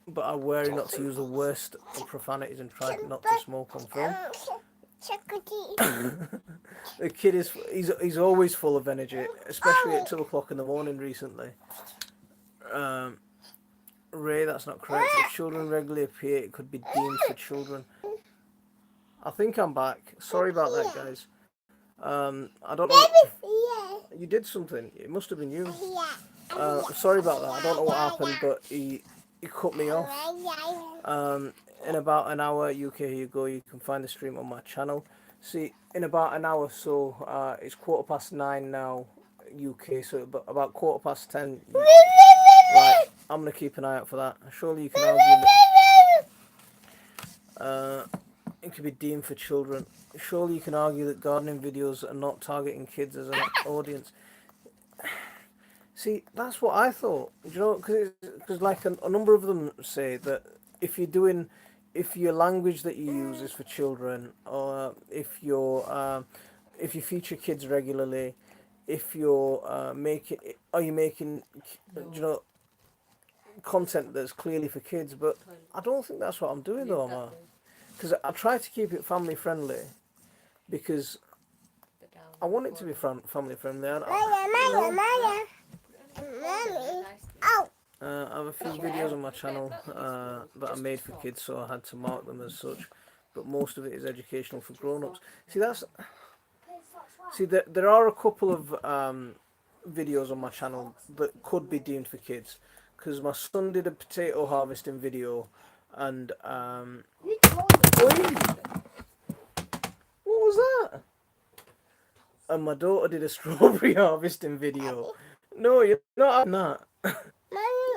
but I worry not to use the worst of profanities and try not to smoke on film. The kid he's always full of energy, especially at 2 o'clock in the morning recently. Ray, that's not correct. If children regularly appear, it could be deemed for children. I think I'm back. Sorry about that, guys. I don't know. You did something. It must have been you. Sorry about that. I don't know what happened, but he cut me off. In about an hour, UK, here you go. You can find the stream on my channel. See, in about an hour, so it's 9:15 now, UK. So about 10:15. Right, I'm gonna keep an eye out for that. Surely you can argue. You could be deemed for children. Surely you can argue that gardening videos are not targeting kids as an audience. See, that's what I thought. You know, because like a number of them say that if you're doing, if your language that you use is for children, or if you feature kids regularly, if you're are you making, you know, content that's clearly for kids? But I don't think that's what I'm doing though, am I? Because I try to keep it family friendly, because I want it to be family friendly. And I have a few videos on my channel that are made for kids, so I had to mark them as such. But most of it is educational for grown-ups. There are a couple of videos on my channel that could be deemed for kids, because my son did a potato harvesting video, and what was that? And my daughter did a strawberry harvesting video. No, you're not having that. Mommy,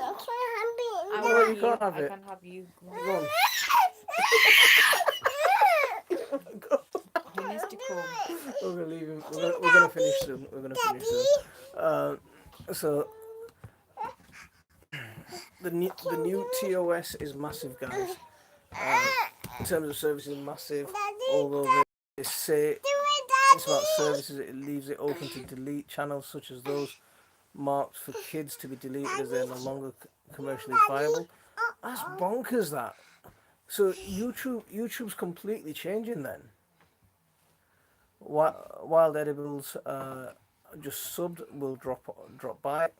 I can't have it. No, you can't have I it. can have you. Go on. He needs to come. We're gonna leave him. We're gonna finish soon. So the new TOS is massive, guys. In terms of services, massive. Although they say it's about services, it leaves it open to delete channels such as those marked for kids to be deleted as they're no longer commercially viable. That's bonkers, that. So YouTube's completely changing then. Wild Edibles just subbed will drop by.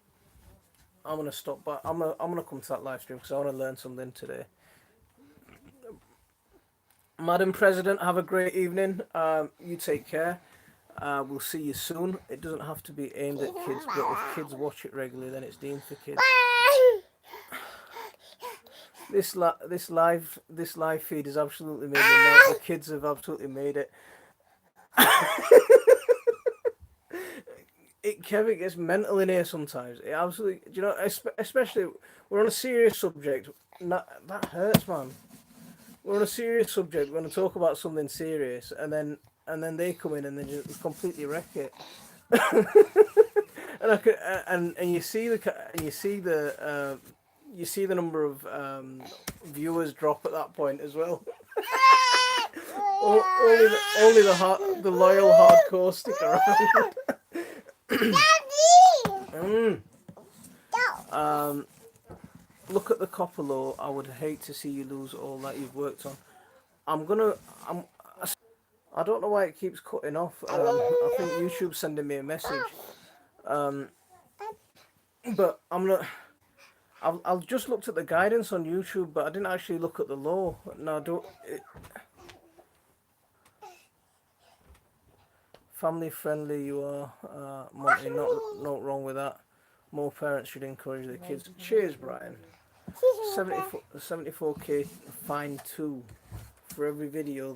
I'm gonna stop by. I'm gonna come to that live stream because I want to learn something today. Madam President, have a great evening. You take care. We'll see you soon. It doesn't have to be aimed at kids, but if kids watch it regularly, then it's deemed for kids. This live feed has absolutely made me melt. The kids have absolutely made it. Kevin gets mental in here sometimes. It absolutely, you know, especially we're on a serious subject. That hurts, man. We're on a serious subject. We're going to talk about something serious, and then they come in and they just completely wreck it. And I could, and you see the number of viewers drop at that point as well. Only the loyal hardcore stick around. Look at the copper law. I would hate to see you lose all that you've worked on. I don't know why it keeps cutting off. I think YouTube's sending me a message. But I've just looked at the guidance on YouTube, but I didn't actually look at the law. No, family friendly you are, Monty. Not wrong with that. More parents should encourage their kids. Cheers, Brian. 74k fine too for every video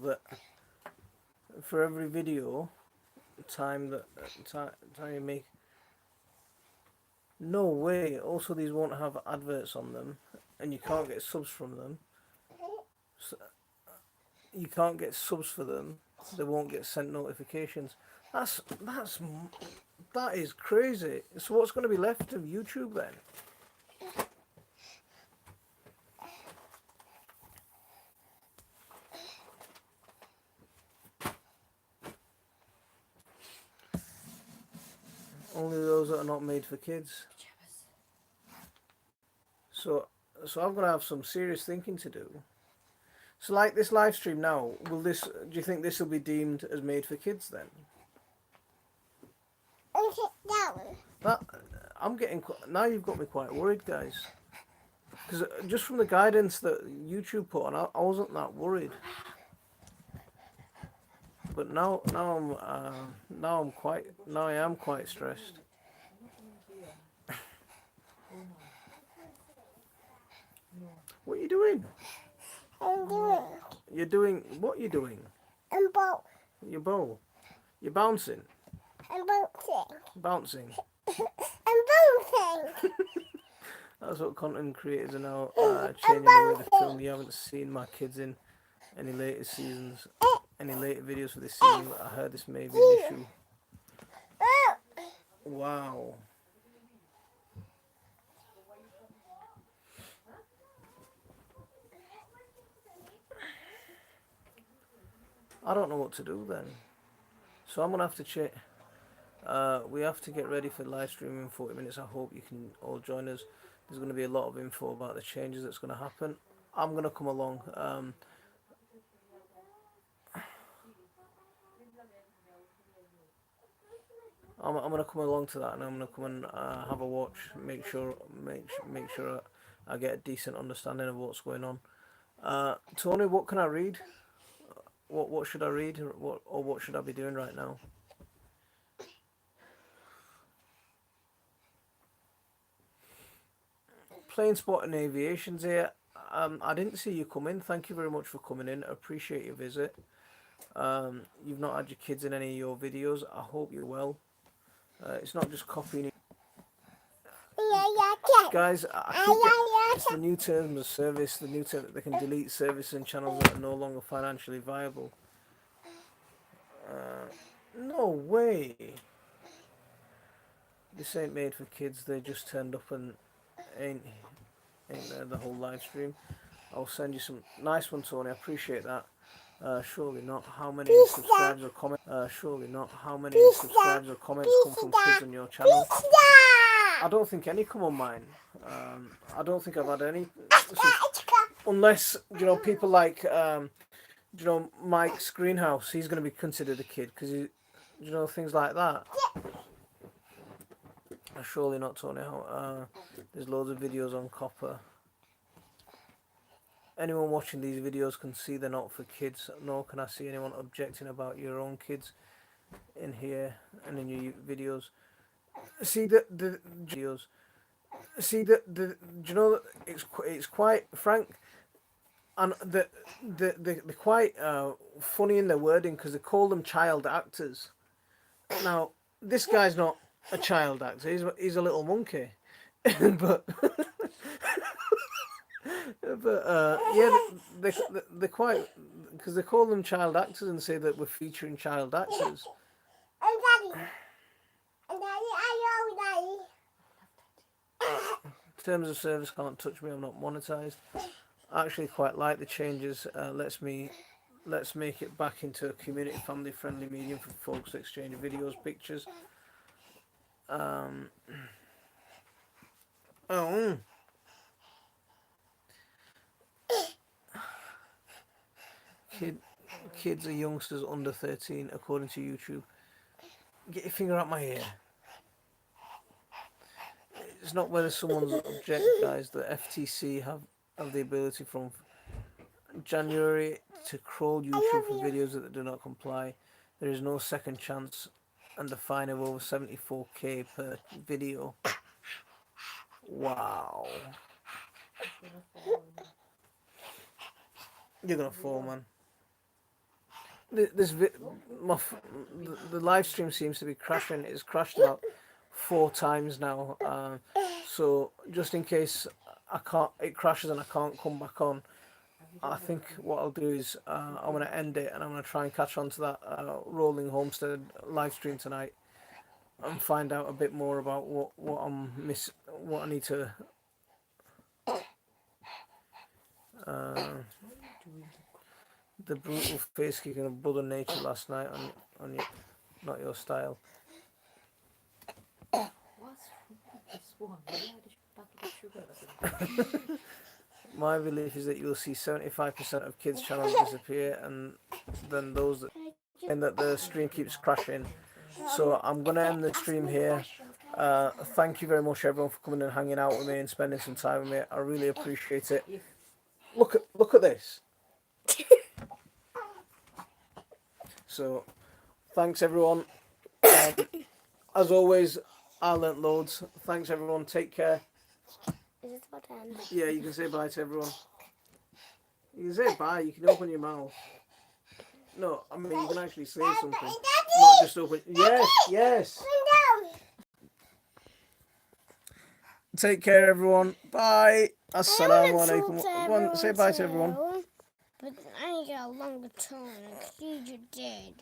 time you make. No way. Also, these won't have adverts on them, and you can't get subs from them. So, you can't get subs for them. They won't get sent notifications. That is crazy. So what's going to be left of YouTube then? Only those that are not made for kids. So I'm gonna have some serious thinking to do. So like this live stream now, do you think this will be deemed as made for kids then? Now you've got me quite worried, guys. Because just from the guidance that YouTube put on, I wasn't that worried. But now I am quite stressed. What are you doing? I'm doing. You're doing what? You're doing? I'm bow. Your bow. You're bouncing. I'm bouncing. Bouncing. I'm bouncing. That's what content creators are now changing the way they film. You haven't seen my kids in Any latest seasons? Any later videos for this season? I heard this may be an issue. Wow. I don't know what to do then. So I'm gonna have to check. We have to get ready for live streaming in 40 minutes. I hope you can all join us. There's going to be a lot of info about the changes that's going to happen. I'm going to come along. I'm going to come along to that, and I'm going to come and have a watch. Make sure I get a decent understanding of what's going on. Tony, what can I read? What should I read? What should I be doing right now? Plane Spot and Aviation's here. I didn't see you come in. Thank you very much for coming in. I appreciate your visit. You've not had your kids in any of your videos. I hope you're well. It's not just copying. Guys, it's the new terms of service, the new term that they can delete services and channels that are no longer financially viable. No way. This ain't made for kids. They just turned up and ain't there the whole live stream. I'll send you some nice one, Tony. I appreciate that. Surely not. How many subscribers or comments? Surely not. How many subscribers or comments come from kids on your channel? I don't think any come on mine. I don't think I've had any. Unless, people like, Mike's Greenhouse. He's going to be considered a kid because things like that. Surely not, Tony. There's loads of videos on copper. Anyone watching these videos can see they're not for kids, nor can I see anyone objecting about your own kids in here and in your videos. See the videos. See the it's quite frank, and they're quite funny in their wording because they call them child actors. Now this guy's not a child actor. He's a little monkey, but. Yeah, they're quite, because they call them child actors and say that we're featuring child actors. Terms of service can't touch me. I'm not monetized. I actually quite like the changes. Let's make it back into a community family friendly medium for folks to exchange videos, pictures. Kids are youngsters under 13, according to YouTube. Get your finger out my ear. It's not whether someone's object, guys. The FTC have the ability from January to crawl YouTube for videos that do not comply. There is no second chance, and a fine of over 74k per video. Wow. You're gonna fall, man. The live stream seems to be crashing. It's crashed about 4 times now. So just in case it crashes and I can't come back on, I think what I'll do is I'm gonna end it and I'm gonna try and catch on to that Rolling Homestead live stream tonight and find out a bit more about what I need to. The brutal face kicking of Mother Nature last night on your, not your style. My belief is that you'll see 75% of kids' channels disappear, and then that the stream keeps crashing. So I'm gonna end the stream here. Thank you very much, everyone, for coming and hanging out with me and spending some time with me. I really appreciate it. Look at this. So, thanks everyone. As always, I learnt loads. Thanks everyone. Take care. Is it about to end? Yeah, you can say bye to everyone. You can say bye. You can open your mouth. No, I mean you can actually say something. Not just open. Yes. Take care, everyone. Bye. Assalamu alaikum. Say bye to everyone. But I got a longer tongue. You did.